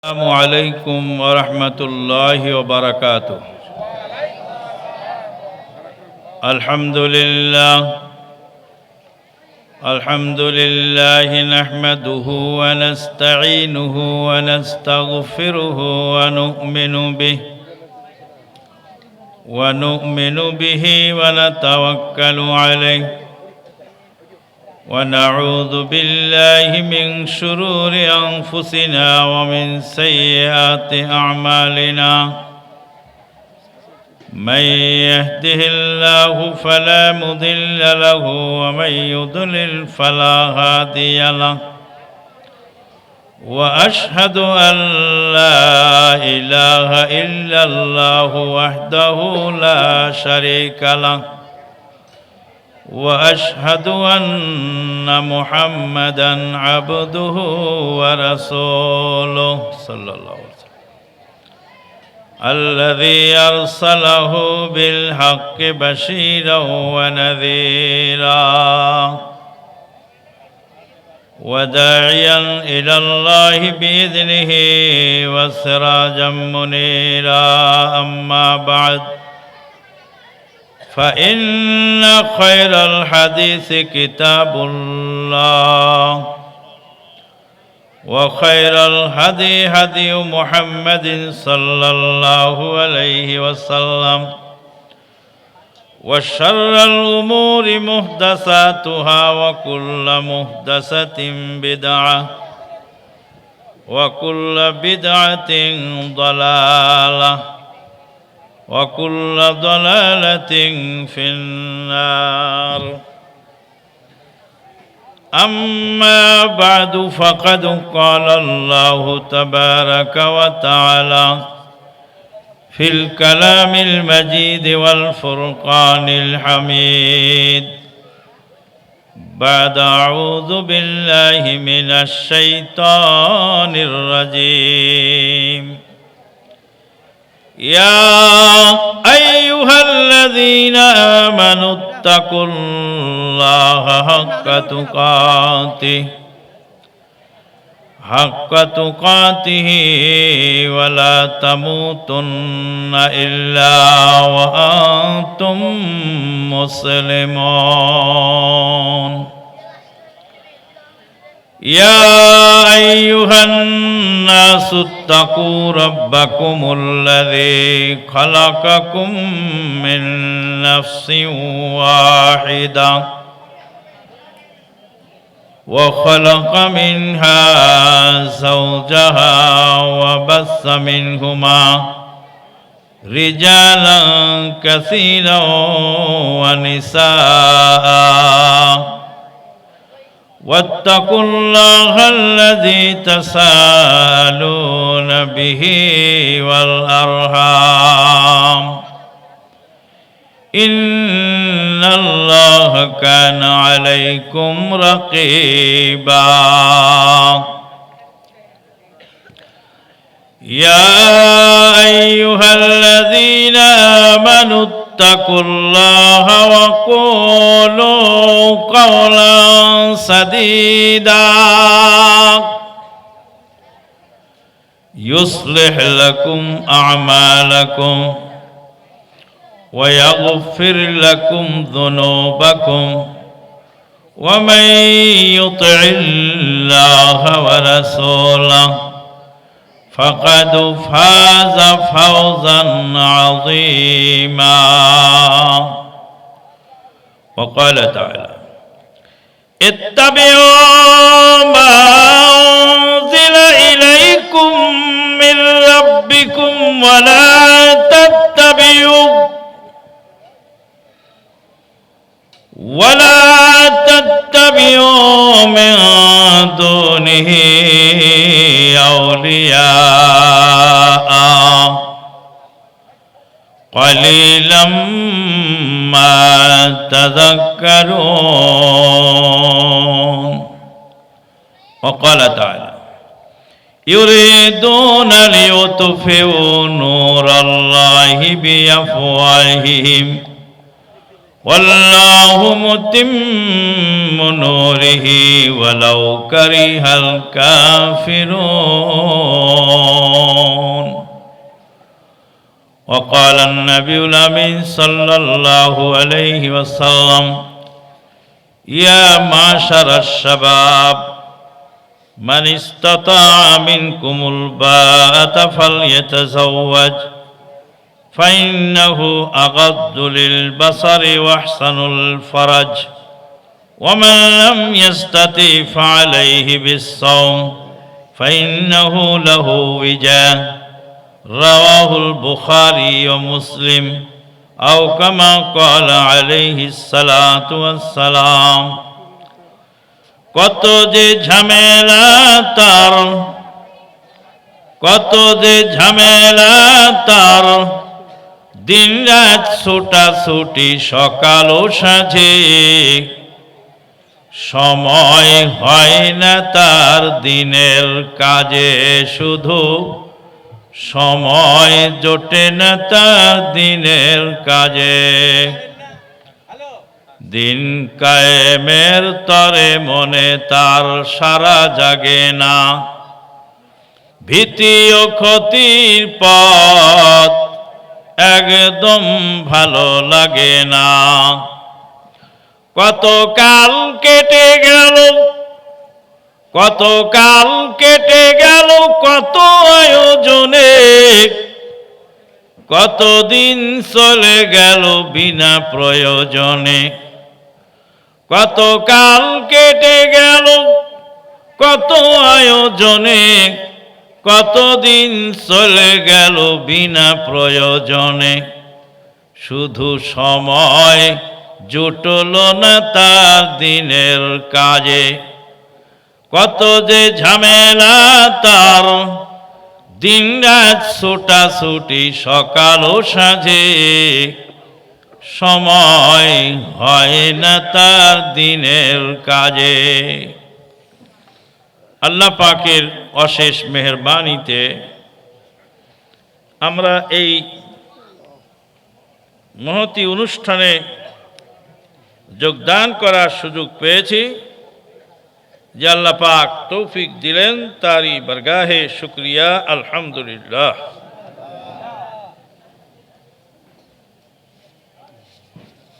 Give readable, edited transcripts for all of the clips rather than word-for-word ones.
السلام عليكم ورحمة الله وبركاته. الحمد لله نحمده ونستعينه ونستغفره ونؤمن به ونتوكل عليه ونعوذ بالله من شرور أنفسنا ومن سيئات أعمالنا من يهده الله فلا مضل له ومن يضلل فلا هادي له وأشهد أن لا إله إلا الله وحده لا شريك له وأشهد أن محمدا عبده ورسوله صلى الله عليه وسلم الذي أرسله بالحق بشيرا ونذيرا وداعيا إلى الله بإذنه وسراجا منيرا. أما بعد فإن خير الحديث كتاب الله وخير الهدي هدي محمد صلى الله عليه وسلم وشر الأمور محدثاتها وكل محدثة بدعة وكل بدعة ضلالة وكل ضلالة في النار. أما بعد فقد قال الله تبارك وتعالى في الكلام المجيد والفرقان الحميد بعد أعوذ بالله من الشيطان الرجيم. يا أيها الذين آمنوا اتقوا الله حق تقاته ولا تموتن إلا وأنتم مسلمون. يا أيها الناس اتقوا ربكم الذي خلقكم من نفس واحدة وخلق منها زوجها وبث منهما رجالا كثيرا ونساء واتقوا الله الذي تساءلون به والأرحام إن الله كان عليكم رقيبا. يا أيها الذين آمنوا اتقوا الله وقولوا قولا سديدا يصلح لكم أعمالكم ويغفر لكم ذنوبكم ومن يطع الله ورسوله فقد فاز فوزا عظيما. وقال تعالى اتبعوا ما أنزل إليكم من ربكم ولا تتبعوا من دونه أولياء قليلا ما تذكرون. وقال تعالى يريدون ليطفئوا نور الله بأفواههم والله متم نوره ولو كره الكافرون. وقال النبي الأمين صلى الله عليه وسلم: يا معشر الشباب من استطاع منكم الباءة فليتزوج فإنه أغض للبصر وأحسن الفرج ومن لم يستطع فعليه بالصوم فإنه له وجاء. رواه البخاري ومسلم أو كما قال عليه الصلاة والسلام. কত যে ঝামেলা তার, কত যে ঝামেলা তার, দিন রাত ছোটাছুটি সকাল ও সাঁঝে, সময় হয় না তার দিনের কাজে, শুধু সময় জোটে না তার দিনের কাজে। দিন কায়েমের তরে মনে তার সারা জাগে না, ভীতি ও ক্ষতির পথ একদম ভালো লাগে না। কত কাল কেটে গেল, কত কাল কেটে গেল, কত আয়োজনে, কত দিন চলে গেল বিনা প্রয়োজনে। কত কাল কেটে গেল, কত আয়োজনে, কত দিন চলে গেল বিনা প্রয়োজনে, শুধু সময় জুটল না তার দিনের কাজে। কত যে ঝামেলা তার, দিন রাত ছোটাছুটি সকাল ও সাঁঝে, সময় হয় না তার দিনের কাজে। আল্লাহ পাকের অশেষ মেহেরবানিতে আমরা এই মহতী অনুষ্ঠানে যোগদান করার সুযোগ পেয়েছি, যে আল্লাহ পাক তৌফিক দিলেন, তারই বারগাহে শুকরিয়া আলহামদুলিল্লাহ।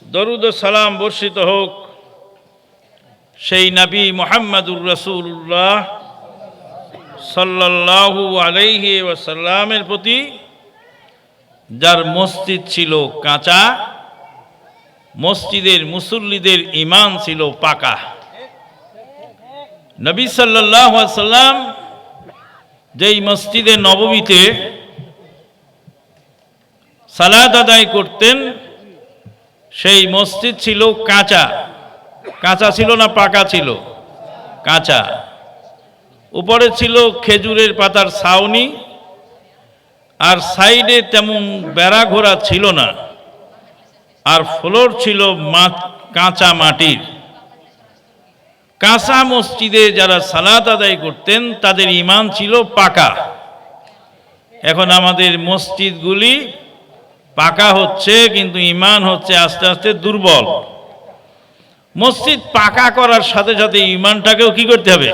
দরুদ ও সালাম বর্ষিত হোক সেই নবী মুহাম্মদুর রাসূলুল্লাহ সাল্লাল্লাহু আলাইহি ওয়াসাল্লামের প্রতি, যার মসজিদ ছিল কাঁচা, মসজিদের মুসল্লিদের ঈমান ছিল পাকা। নবী সাল্লাল্লাহু আলাইহি ওয়াসাল্লাম যেই মসজিদে নববীতে সালাত আদায় করতেন, সেই মসজিদ ছিল কাঁচা। কাঁচা ছিল না পাকা ছিল? কাঁচা। উপরে ছিল খেজুরের পাতার ছাউনি, আর সাইডে তেমন বেড়া ঘোরা ছিল না, আর ফ্লোর ছিল কাঁচা মাটির। কাঁচা মসজিদে যারা সালাত আদায় করতেন তাদের ঈমান ছিল পাকা। এখন আমাদের মসজিদগুলি পাকা হচ্ছে, কিন্তু ঈমান হচ্ছে আস্তে আস্তে দুর্বল। মসজিদ পাকা করার সাথে সাথে ঈমানটাকেও কি করতে হবে?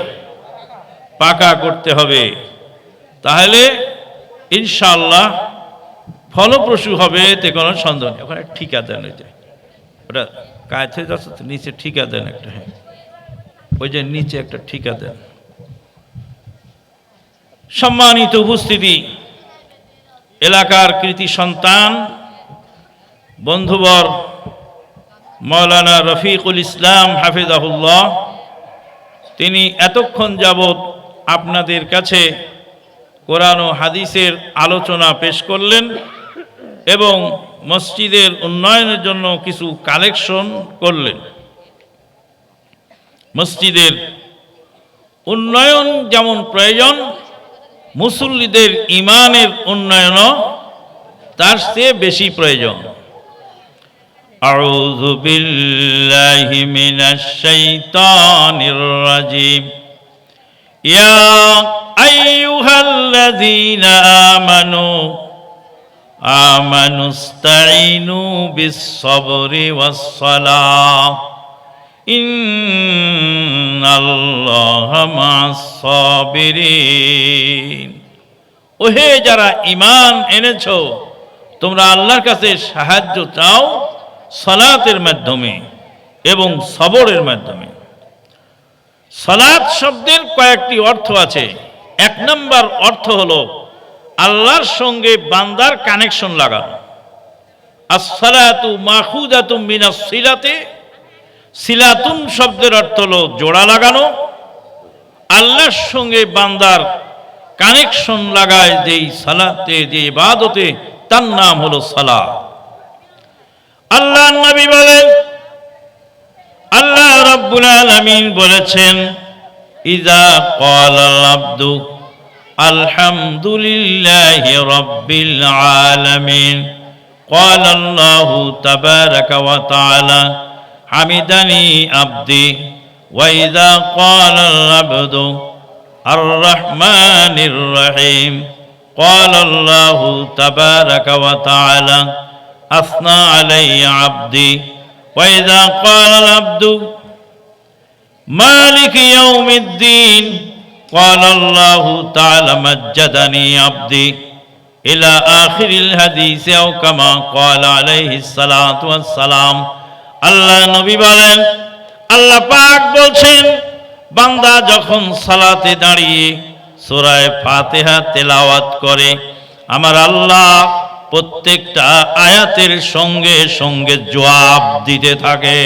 পাকা করতে হবে। তাহলে ইনশাআল্লাহ ফলপ্রসূ হবে, এতে কোনো সন্দেহ নেই। ওখানে ঠিকা দেন, ওই যে ওটা কাছে যাচ্ছে তো, নিচে ঠিকা দেন একটা। হ্যাঁ, ওই যে নিচে একটা ঠিকা দেন। সম্মানিত উপস্থিতি, এলাকার কৃতি সন্তান বন্ধুবর মাওলানা রফিকুল ইসলাম হাফিজাহুল্লাহ, তিনি এতক্ষণ যাবৎ আপনাদের কাছে কোরআন ও হাদিসের আলোচনা পেশ করলেন এবং মসজিদের উন্নয়নের জন্য কিছু কালেকশন করলেন। মসজিদের উন্নয়ন যেমন প্রয়োজন, মুসল্লিদের ঈমানের উন্নয়নও তার চেয়ে বেশি প্রয়োজন। আউযু বিল্লাহি মিনাশ শাইতানির রাজিম। ইয়া আইয়ুহাল্লাযীনা আমানু আমানুস্তাইনু বিস-সাবরি ওয়াস-সালাহ ইন্নাল্লাহা মা'আস-সাবিরিন। ওহে যারা ঈমান এনেছো, তোমরা আল্লাহর কাছে সাহায্য চাও সালাতের মাধ্যমে এবং সবরের মাধ্যমে। সালাত শব্দের কয়েকটি অর্থ আছে। এক নম্বর অর্থ হলো আল্লাহর সঙ্গে বান্দার কানেকশন লাগানো। আস-সালাতু মাখুযাতুম মিনাস সিলাতে, সিলাতুন শব্দের অর্থ হলো জোড়া লাগানো। আল্লাহর সঙ্গে বান্দার কানেকশন লাগায় যেই সালাতে, যে ইবাদতে, তার নাম হলো সালাত। আল্লাহর নবী বলেন, আল্লাহ রাব্বুল আলামিন বলেছেন, ইযা ক্বালাল আবদু আলহামদুলিল্লাহি রাব্বিল আলামিন ক্বালা আল্লাহু তাবারাকা ওয়া তাআলা হামিদানি আবদি, ওয়া ইযা ক্বালাল আবদু আর রহমানির রহিম ক্বালা আল্লাহু তাবারাকা ওয়া তাআলা আসনা আলাইয়া আবদি, ওয়া ইযা ক্বালাল আবদু মালিকি ইয়াউমিদ্দিন ক্বালা আল্লাহু তাআলা মাজ্জাদানি আবদি ইলা আখিরিল হাদিস আও কামা ক্বালা আলাইহিস সালাতু ওয়াস সালাম। আল্লাহ নবী বলেন, আল্লাহ পাক বলছেন, বান্দা যখন সালাতে দাঁড়িয়ে সূরা ফাতিহা তেলাওয়াত করে, আমার আল্লাহ প্রত্যেকটা আয়াতের সঙ্গে সঙ্গে জবাব দিতে থাকে।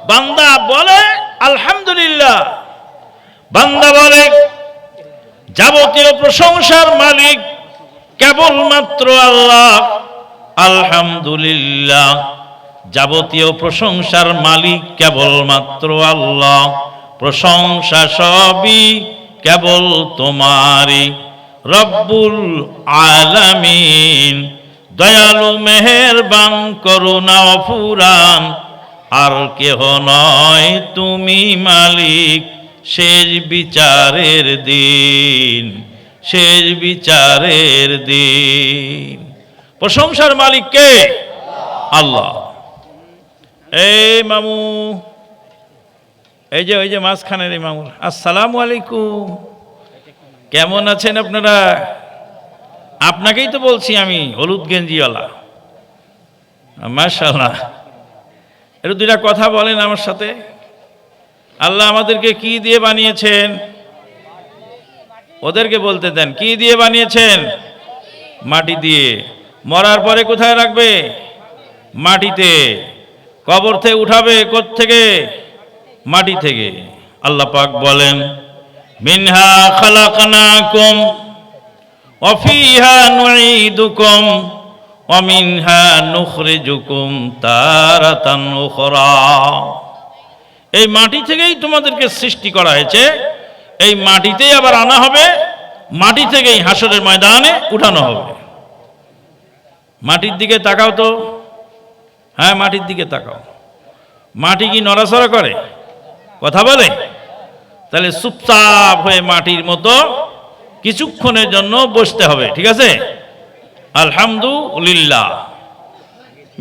বান্দা বলে আলহামদুলিল্লাহ, বান্দা বলে যাবতীয় প্রশংসার মালিক কেবলমাত্র আল্লাহ, আলহামদুলিল্লাহ, যাবতীয় প্রশংসার মালিক কেবলমাত্র আল্লাহ, প্রশংসা সবই কেবল তোমারই, রব্বুল আলামিন, দয়ালু মেহেরবান করুণা অফুরান, আর কেহ নয় তুমি মালিক শেষ বিচারের দিন, শেষ বিচারের দিন। প্রশংসার মালিক কে? আল্লাহ। এই মামু, এই যে মাঝখানের এই মামু, আসসালামু আলাইকুম, কেমন আছেন আপনারা? আপনাকেই তো বলছি আমি, হলুদ গেঞ্জিওয়ালা। মাশাআল্লাহ, একটু দুইটা কথা বলেন আমার সাথে। আল্লাহ আমাদেরকে কি দিয়ে বানিয়েছেন? ওদেরকে বলতে দেন, কি দিয়ে বানিয়েছেন? মাটি দিয়ে। মরার পরে কোথায় রাখবে? মাটিতে। কবর থেকে উঠাবে কোত্থেকে? মাটি থেকে। আল্লাহ পাক বলেন, মিনহা খালাকনাকুম ওয়া ফিহা নুঈদুকুম ওয়া মিনহা নুখরিজুকুম তারাতান উখরা। এই মাটি থেকেই তোমাদেরকে সৃষ্টি করা হয়েছে, এই মাটিতেই আবার আনা হবে, মাটি থেকেই হাসরের ময়দানে উঠানো হবে। মাটির দিকে তাকাও তো, হ্যাঁ মাটির দিকে তাকাও। মাটি কি নড়াচড়া করে? কথা বলে? তাহলে চুপচাপ হয়ে মাটির মতো কিছুক্ষণের জন্য বসতে হবে, ঠিক আছে? আলহামদুলিল্লাহ।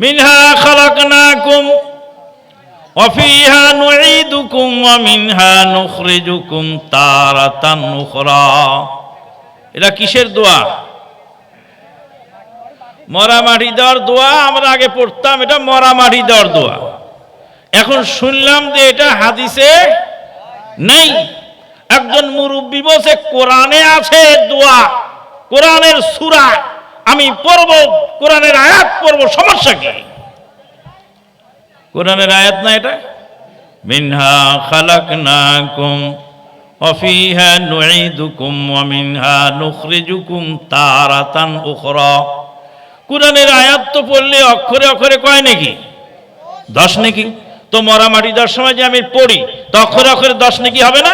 মিনহা খালাকনাকুম ওয়া ফিহা নুঈদুকুম ওয়া মিনহা নুখরিজুকুম তারাতান উখরা। এটা কিসের দোয়া? মরা মাটি দেওয়ার দোয়া। আমরা আগে পড়তাম এটা মরা মাটি দেওয়ার দোয়া। এখন শুনলাম যে এটা হাদিসে নেই। একজন মুরব্বী বলছে কোরআনে আছে দোয়া, কোরআনের সূরা আমি পড়ব, কোরআনের আয়াত পড়ব, সমস্যা কি? কোরআনের আয়াত না এটা? মিনহা খালাকনাকুম ওয়া ফিহা নুঈদুকুম ওয়া মিনহা নুখরিজুকুম তারাতান উখরা। কোরআনের আয়াত তো পড়লে অক্ষরে অক্ষরে কয় নাকি? 10 নাকি? তো মরা মাটি দেওয়ার সময় যে আমি পড়ি তো অক্ষরে অক্ষরে 10 নাকি হবে না?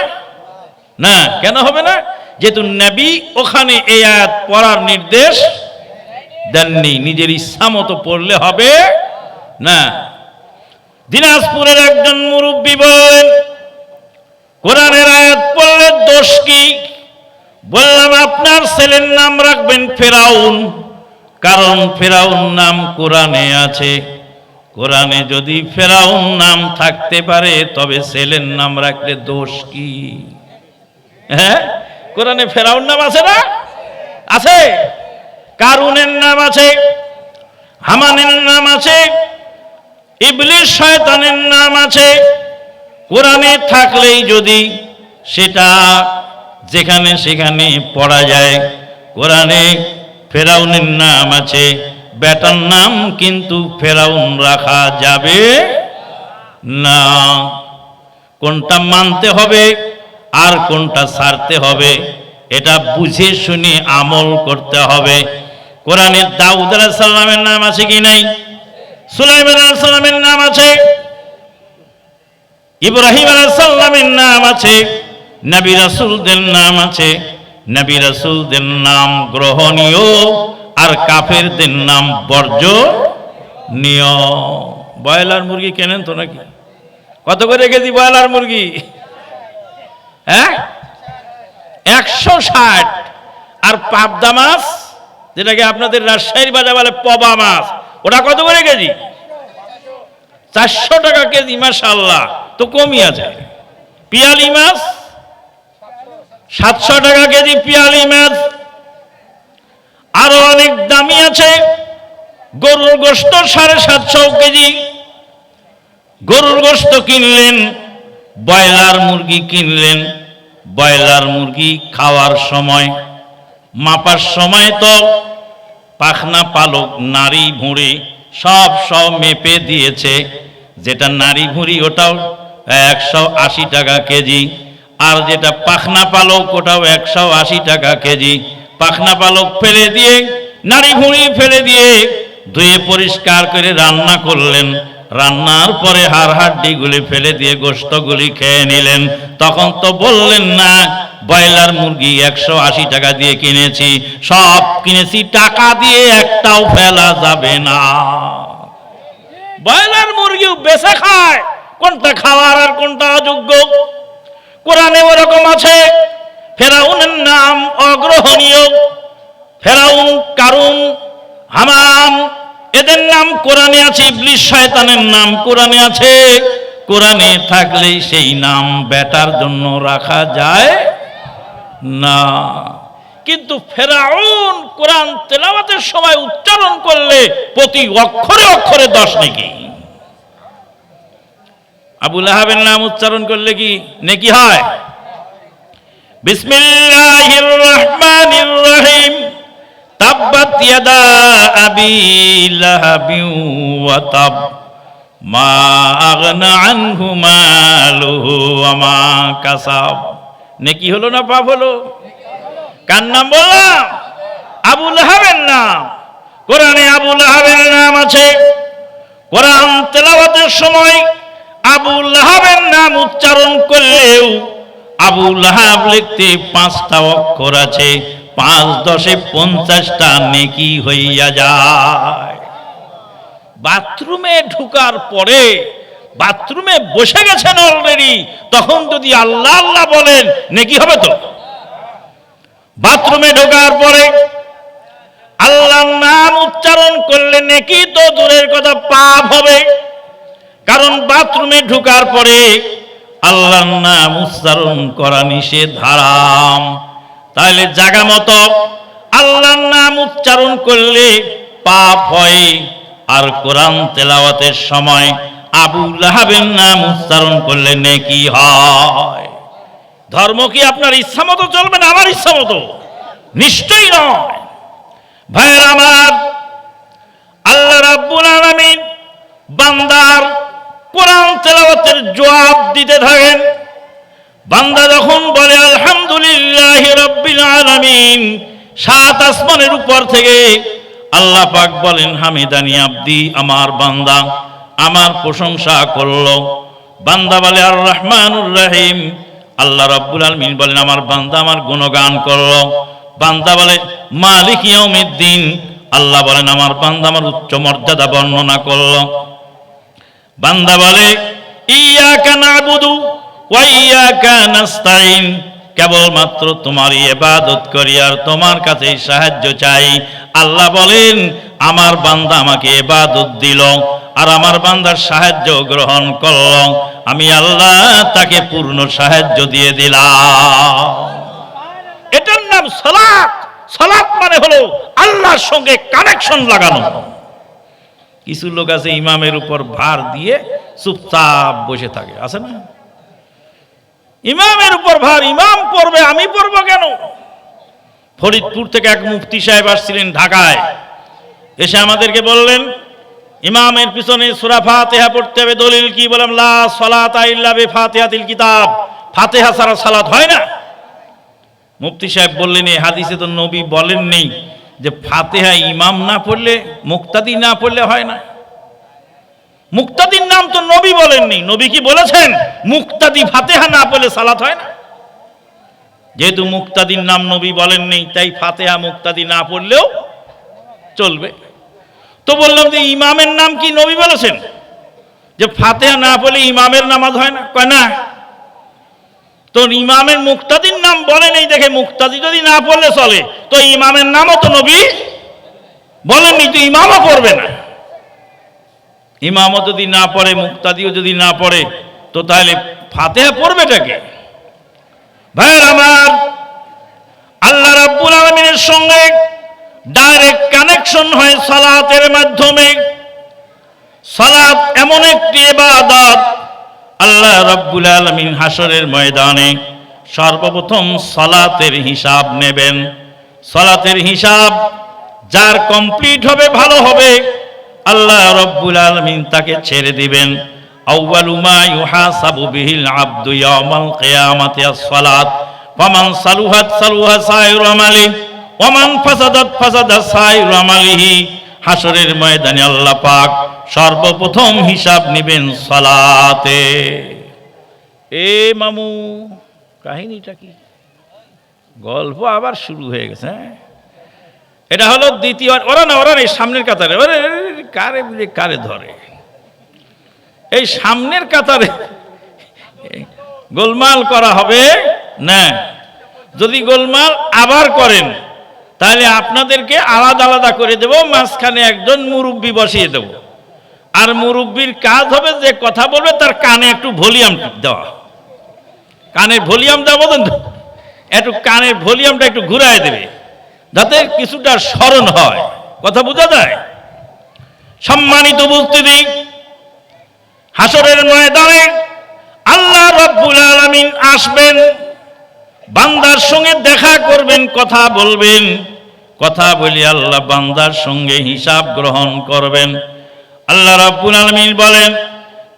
না, কেন হবে না? যেহেতু নবী ওখানে এই আয়াত পড়ার নির্দেশ দেননি, নিজের ইচ্ছা মতো পড়লে হবে না। দিনাজপুরের একজন মুরব্বী বলেন, কোরআনের আয়াত পড়লে দোষ কি? বললাম আপনার ছেলের নাম রাখবেন ফেরাউন, কারণ ফেরাউন নাম কোরআনে আছে। কোরআনে যদি ফেরাউন নাম থাকতে পারে তবে ছেলের নাম রাখলে দোষ কি? হ্যাঁ, কোরআনে ফেরাউন নাম আছে না? আছে। কারুনের নাম আছে, হামানের নাম আছে, ইবলিস শয়তানের নাম আছে। কোরআনে থাকলেই যদি সেটা যেখানে সেখানে পড়া যায়। কোরআনে ফেরাউনের নাম আছে, বেটার নাম কিন্তু ফেরাউন রাখা যাবে না। কোনটা মানতে হবে আর কোনটা ছাড়তে হবে এটা বুঝে শুনে আমল করতে হবে। কোরআনে দাউদ আলাইহিস সালামের নাম আছে কি নাই? সুলাইমান আলাইহিস সালামের নাম আছে, ইব্রাহিম আলাইহিস সালামের নাম আছে, নবী রাসূলদের নাম আছে। নবী রাসূলদের নাম গ্রহণীয় আর কাফেরদের নাম বর্জনীয়। ব্রয়লার মুরগি কেনেন তো নাকি? কত করে কেজি ব্রয়লার মুরগি? হ্যাঁ, 160। আর পাবদা মাছ, যেটাকে আপনাদের রাজশাহীর বাজার বলে পবা মাছ, ওটা কত করে কেজি? 400 টাকা কেজি। মাশাআল্লাহ, তো কমই আছে। পিয়ালি মাছ 700 টাকা কেজি পিয়ালি মাছ। আরো অনেক দামি আছে। গরুর গোশত 750 কেজি। গরুর গোশত কিনলেন, ব্রয়লার মুরগি কিনলেন। ব্রয়লার মুরগি খাওয়ার সময়, মাপার সময় তো পাখনা পালক নারী ভুঁড়ি সব মেপে দিয়েছে। যেটা নারী ভুঁড়ি ওটাও 180 টাকা কেজি, আর যেটা পাখনা পালক ওটাও 180 টাকা কেজি। পাখনা পালক ফেলে দিয়ে, নারী ভুঁড়ি ফেলে দিয়ে ধুয়ে পরিষ্কার করে রান্না করলেন। রান্নার পরে হাড় হাড্ডিগুলি ফেলে দিয়ে গোশতগুলি খেয়ে নিলেন। তখন তো বললেন না ব্রয়লার মুরগি 180 টাকা দিয়ে কিনেছি, সব কিনেছি টাকা দিয়ে, একটাও ফেলা যাবে না। ব্রয়লার মুরগিও বেঁচে খায়, কোনটা খাওয়ার আর কোনটা অযোগ্য। কোরআনে ওরকম আছে। ফেরাউনের নাম অগ্রহণীয়। ফেরাউন, কারুন, হামান, এদের নাম কোরআনে আছে। ইবলিস শয়তানের নাম কোরআনে আছে। কোরআনে থাকলেই সেই নাম বেটার জন্য রাখা যায় না। কিন্তু ফেরাউন কোরআন তেলাওয়াতের সময় উচ্চারণ করলে প্রতি অক্ষরে অক্ষরে 10 নেকি। আবু লাহাবের নাম উচ্চারণ করলে কি নেকি হয়? বিসমিল্লাহির রহমানির রহিম। তাব্বাত ইয়াদা আবি লাহাবিন ওয়া তাব মা আগনা আনহু মালুহু ওয়া মা কাসাব। নেকি হলো না পাপ হলো? কার নাম বললাম? আবু লাহাবের নাম। কোরআনে আবু লাহাবের নাম আছে। কোরআন তেলাওয়াতের সময় আবু লাহাবের নাম উচ্চারণ করলেও আবু লাহাব লিখতে 5টা অক্ষর আছে। 5 10 50টা নেকি হইয়া যায়। বাথরুমে ঢুকার পরে, বাথরুমে বসে গেছেন অলরেডি, তখন যদি আল্লাহ আল্লাহ বলেন নেকি হবে তো? বাথরুমে ঢোকার পরে আল্লাহর নাম উচ্চারণ করলে নেকি তো দূরের কথা, পাপ হবে। কারণ বাথরুমে ঢোকার পরে আল্লাহর নাম উচ্চারণ করা নিষেধ, হারাম। তাহলে জায়গা মতো আল্লাহর নাম উচ্চারণ করলে পাপ হয়। আর কোরআন তেলাওয়াতের সময় আবু লাহাবের নাম উচ্চারণ করলে নেকি হয়। ধর্ম কি আপনার ইচ্ছা মতো চলবে না আমার ইচ্ছা মতো? নিশ্চয়ই নয়। ভাইয়ের আমার, আল্লাহ রাব্বুল আলামিন বান্দার কোরআন তেলাওয়াতের জবাব দিতে থাকেন। বান্দা যখন বলে আলহামদুলিল্লাহি রাব্বিল আলামিন, 7 আসমানের উপর থেকে আল্লাহ পাক বলেন হামিদানি আব্দি, আমার বান্দা আমার প্রশংসা করলো। বান্দা বলে আর রহমানুর রহিম, আল্লাহ রাব্বুল আলামিন বলেন আমার বান্দা আমার গুণগান করলো। বান্দা বলে মালিক ইয়াউমিদ্দিন, আল্লাহ বলেন আমার বান্দা আমার উচ্চ মর্যাদা বর্ণনা করলো। বান্দা বলে ইয়াকা নাবুদু ওয়া ইয়াকা নাস্তাইন, কেবলমাত্র তোমারই ইবাদত করি আর তোমার কাছেই সাহায্য চাই। আল্লাহ বলেন আমার বান্দা আমাকে ইবাদত দিল আর আমার বান্দার সাহায্য গ্রহণ করল, আমি আল্লাহ তাকে পূর্ণ সাহায্য দিয়ে দিলাম। এটার নাম সালাত। সালাত মানে হলো আল্লাহর সঙ্গে কানেকশন লাগানো। কিছু লোক আছে ইমামের উপর ভার দিয়ে চুপচাপ বসে থাকে, আছে না? ইমামের উপর ভার, ইমাম পড়বে, আমি পড়বো কেন? ফরিদপুর থেকে এক মুফতি সাহেব আসছিলেন ঢাকায়, এসে আমাদেরকে বললেন ইমামের পিছনে সূরা ফাতিহা পড়তে হবে। দলিল কি? বললাম লা সালাতা ইল্লা বিফাতিহাতিল কিতাব, ফাতিহা ছাড়া সালাত হয় না। মুফতি সাহেব বললেন এই হাদিসে তো নবী বলেন নেই যে ফাতিহা ইমাম না পড়লে, মুক্তাদি না পড়লে হয় না। মুক্তাদির নাম তো নবী বলেননি। নবী কি বলেছেন মুক্তাদি ফাতিহা না পড়লে সালাত হয় না? যেহেতু মুক্তাদির নাম নবী বলেননি, তাই ফাতিহা মুক্তাদি না পড়লেও চলবে। তো বললাম যে ইমামের নাম কি নবী বলেছেন যে ফাতিহা না পড়লে ইমামের নামাজ হয় না? কয় না। তো ইমামের মুক্তাদির নাম বলে নেই দেখে মুক্তাদি যদি না পড়লে চলে, তো ইমামের নামও তো নবী বলেননি, তো ইমামও পড়বে না। ইমামও যদি না পড়ে, মুক্তাদিও যদি না পড়ে, তো তাহলে ফাতিহা পড়বেটাকে? ভাইয়ের আমার, আল্লাহ রাব্বুল আলামিনের সঙ্গে ডাইরেক্ট কানেকশন হয় সালাতের মাধ্যমে। সালাত এমন একটি ইবাদত, আল্লাহ রাব্বুল আলামিন হাসরের ময়দানে সর্বপ্রথম সালাতের হিসাব নেবেন। সালাতের হিসাব যার কমপ্লিট হবে, ভালো হবে, আল্লাহ রাব্বুল আলামিন তাকে ছেড়ে দিবেন। আউয়ালু মা ইউহাসাবু বিহিল আবদু ইয়াউমাল কিয়ামাতি আস-সালাত, ফামান সালুহাত সালুহা সাইরু আমালি ওয়া মান ফাসাদাত ফাসাদা সাইরু আমালিহি। হাসরের ময়দানে আল্লাহ পাক সর্বপ্রথম হিসাব নেবেন সালাতে। এ মামু, কাহিনীটা কি? গল্প আবার শুরু হয়ে গেছে। এটা হলো দ্বিতীয়। ওরা না, এই সামনের কাতারে, ওরে কারে বুঝে কারে ধরে, এই সামনের কাতারে গোলমাল করা হবে না। যদি গোলমাল আবার করেন তাহলে আপনাদেরকে আলাদা আলাদা করে দেব, মাঝখানে একজন মুরব্বী বসিয়ে দেব। আর মুরব্বীর কাজ হবে যে কথা বলবে তার কানে একটু ভলিউম দেওয়া। কানের ভলিউম দেওয়া বলেন তো, একটু কানের ভলিউমটা একটু ঘুরায় দেবে যাতে কিছুটা স্মরণ হয়, কথা বোঝা যায়। সম্মানিত উপস্থিতি, হাসরের ময়দানে আল্লাহ রাব্বুল আলামিন আসবেন, বান্দার সঙ্গে দেখা করবেন, কথা বলবেন। কথা বলি আল্লাহ বান্দার সঙ্গে হিসাব গ্রহণ করবেন। আল্লাহ রাব্বুল আলামিন বলেন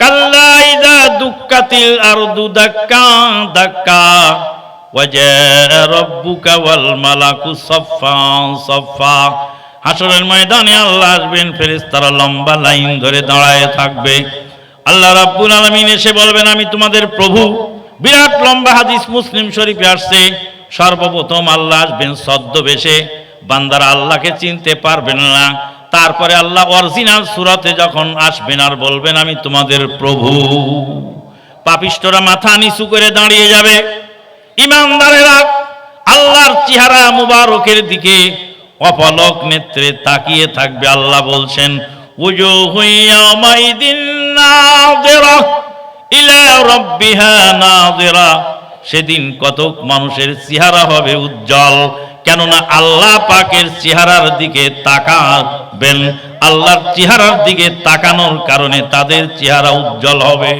কাল্লা ইযা দুক্কাতিল আরদু দাক্কা দাক্কা ওয়া জাআ রাব্বুকা ওয়াল মালাকু সাফফা সাফফা। হাসরের ময়দানে আল্লাহ আসবেন, ফেরেশতারা লম্বা লাইন ধরে দাঁড়ায় থাকবে। আল্লাহ রাব্বুল আলামিন এসে বলবেন আমি তোমাদের প্রভু। বিরাট লম্বা হাদিস মুসলিম শরীফে আসছে। সর্বপ্রথম আল্লাহ আসবেন ছদ্মবেশে, বান্দারা আল্লাহকে চিনতে পারবেন না। তারপরে আল্লাহ অরিজিনাল সূরাতে যখন আসবেন আর বলবেন আমি তোমাদের প্রভু, পাপিষ্ঠরা মাথা নিচু করে দাঁড়িয়ে যাবে। ঈমানদারেরা আল্লাহর চেহারা মুবারকের দিকে অপলক নেত্রে তাকিয়ে থাকবে। আল্লাহ বলছেন উজুহু ইয়াওমাইদিন নাযিরা ইলা রাব্বিহা নাযিরা। সেদিন কতক মানুষের চেহারা হবে উজ্জ্বল, কেননা আল্লাহ পাকের চেহারার দিকে তাকাবেন। আল্লাহর চেহারার দিকে তাকানোর কারণে তাদের চেহারা উজ্জ্বল হবে।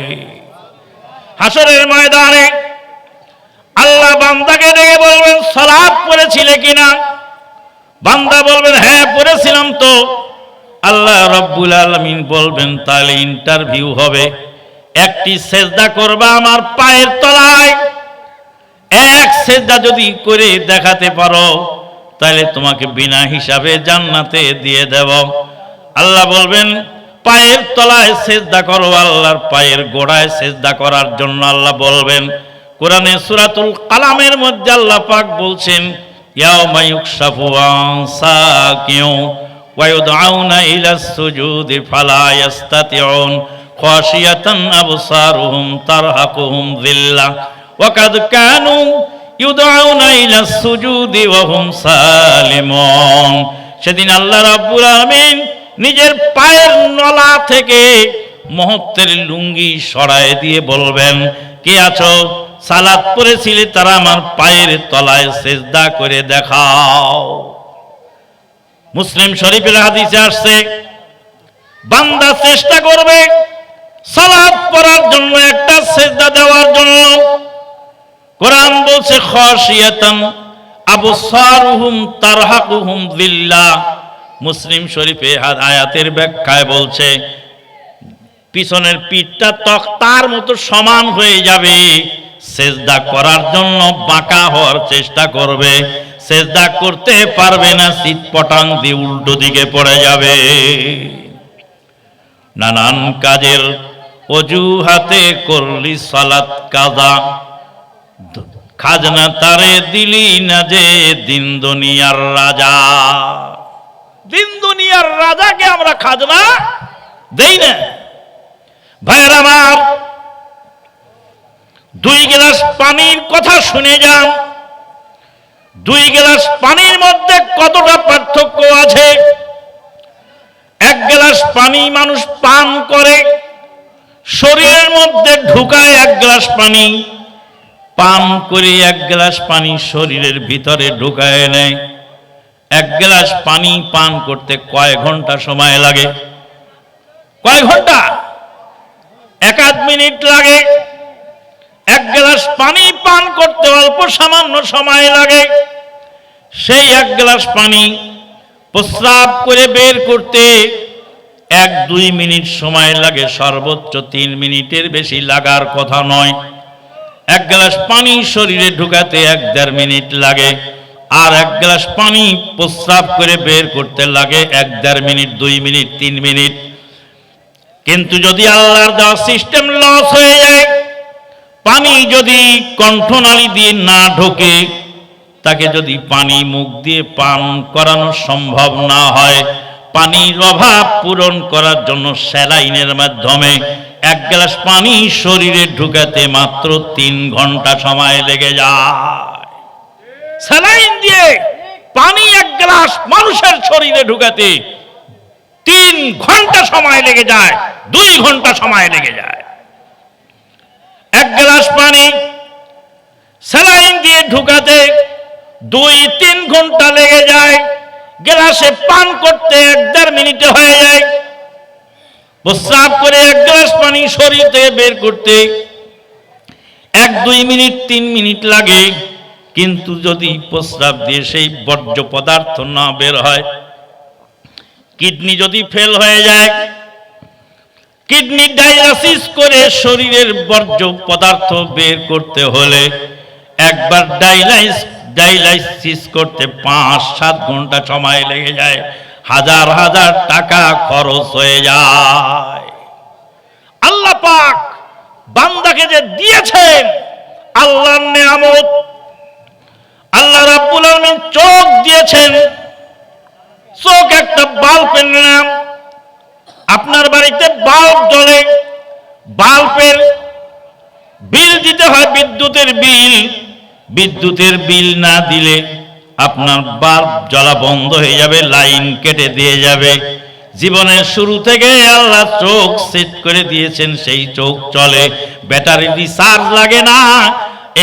হাসরের ময়দানে আল্লাহ বান্দাকে ডেকে বলবেন সালাত পড়েছিলে কিনা? বান্দা বলবেন হ্যাঁ পড়েছিলাম তো। আল্লাহ রাব্বুল আলামিন বলবেন তাহলে ইন্টারভিউ হবে। একটি সেজদা করবা আমার পায়ের তলায়, এক সেজদা যদি করে দেখাতে পারো তাহলে তোমাকে বিনা হিসাবে জান্নাতে দিয়ে দেব। আল্লাহ বলবেন পায়ের তলায় সেজদা করো। আল্লাহর পায়ের গোড়ায় সেজদা করার জন্য আল্লাহ বলবেন। কোরআনে সূরাতুল কালামের মধ্যে আল্লাহ পাক বলছেন ইয়াউমা ইউকশাফু আন সাকিউ ওয়া ইউদআউনা ইলাস সুজুদি ফালা ইস্তাতিউন খাশিয়াতান আবসারুহুম তারহাকুহুম যিল্লাহ ওয়া কাদ কানু ইউদআউনা ইলাস সুজুদি ওয়া হুম সালিমুন। সেদিন আল্লাহ রাব্বুল আলামিন নিজের পায়ের নলা থেকে মুহূর্তের লুঙ্গি সরায় দিয়ে বলবেন, কে আছো সালাত পড়েছিলে তারা আমার পায়ের তলায় সিজদা করে দেখাও। মুসলিম শরীফের হাদিসে আসছে, বান্দা চেষ্টা করবে সালাত পড়ার জন্য, একটা সিজদা দেওয়ার জন্য। কোরআন বলছে খাশিয়াতান আবসারুহুম তারহাকুহুম যিল্লাহ। মুসলিম শরীফে আয়াতের ব্যাখ্যায় বলছে পিছনের পিঠটা তক্তার মতো সমান হয়ে যাবে, সিজদা করার জন্য বাঁকা হওয়ার চেষ্টা করবে, সিজদা করতে পারবে না, চিৎপটাং দিয়ে উল্টো দিকে পড়ে যাবে। নানান কাজের অজুহাতে করলি সালাত কাজা, খাজনা তারে দিলি না যে দিন দুনিয়ার রাজা। দিন দুনিয়ার রাজাকে আমরা খাজনা দেই না। ভাইয়ের আমার, 2 গ্লাস পানির কথা শুনে যান। 2 গ্লাস পানির মধ্যে কতটা পার্থক্য আছে। 1 গ্লাস পানি মানুষ পান করে, শরীরের মধ্যে ঢুকায় 1 গ্লাস পানি, পান করে 1 গ্লাস পানি শরীরের ভিতরে ঢুকায় নেয়। 1 গ্লাস পানি পান করতে কয় ঘন্টা সময় লাগে? কয় ঘন্টা? 1-1 মিনিট লাগে। 1 গ্লাস পানি পান করতে অল্প সামান্য সময় লাগে। সেই 1 গ্লাস পানি প্রস্রাব করে বের করতে 1-2 মিনিট সময় লাগে, সর্বোচ্চ 3 মিনিটের বেশি লাগার কথা নয়। 1 গ্লাস পানি শরীরে ঢুকাতে 1-1.5 মিনিট লাগে, আর 1 গ্লাস পানি প্রস্রাব করে বের করতে লাগে 1-1.5 মিনিট, 2 মিনিট, 3 মিনিট। কিন্তু যদি আল্লাহর দেওয়া সিস্টেম লস হয়ে যায়, পানি যদি কণ্ঠনালী দিয়ে না ঢোকে, তাকে যদি পানি মুখ দিয়ে পান করানো সম্ভব না হয়, পানির অভাব পূরণ করার জন্য স্যালাইনের মাধ্যমে 1 গ্লাস পানি শরীরে ঢুকাতে মাত্র 3 ঘন্টা সময় লেগে যায়। স্যালাইন দিয়ে পানি 1 গ্লাস মানুষের শরীরে ঢুকাতে 3 ঘন্টা সময় লেগে যায়, 2 ঘন্টা সময় লেগে যায়। 1 গ্লাস পানি স্যালাইন দিয়ে ঢুকাতে 2-3 ঘন্টা লেগে যায়। গ্লাসে পান করতে 1-1.5 মিনিটে হয়ে যায়। প্রস্রাব করে 1 গ্লাস পানি শরীর থেকে বের করতে 1-2 মিনিট, 3 মিনিট লাগে। কিন্তু যদি প্রস্রাব দিয়ে সেই বর্জ্য পদার্থ না বের হয়, কিডনি যদি ফেল হয়ে যায়, কিডনি ডায়ালাইসিস করে শরীরের বর্জ্য পদার্থ বের করতে হলে একবার ডায়ালাইসিস করতে 5-7 ঘন্টা সময় লেগে যায়, হাজার হাজার টাকা খরচ হয়ে যায়। আল্লাহ পাক বান্দাকে যে দিয়েছেন আল্লাহর নিয়ামত, আল্লাহ রাব্বুল আলামিন চোখ দিয়েছেন, চোখ একটা বাল্বের নাম। আপনার বাড়িতে বাল্ব জ্বলে, বাল্বের বিল দিতে হয়, বিদ্যুতের বিল। বিদ্যুতের বিল না দিলে আপনার বাল্ব জ্বলা বন্ধ হয়ে যাবে, লাইন কেটে দিয়ে যাবে। জীবনের শুরু থেকে আল্লাহ চোখ সেট করে দিয়েছেন, সেই চোখ চলে, ব্যাটারি রিচার্জ লাগে না,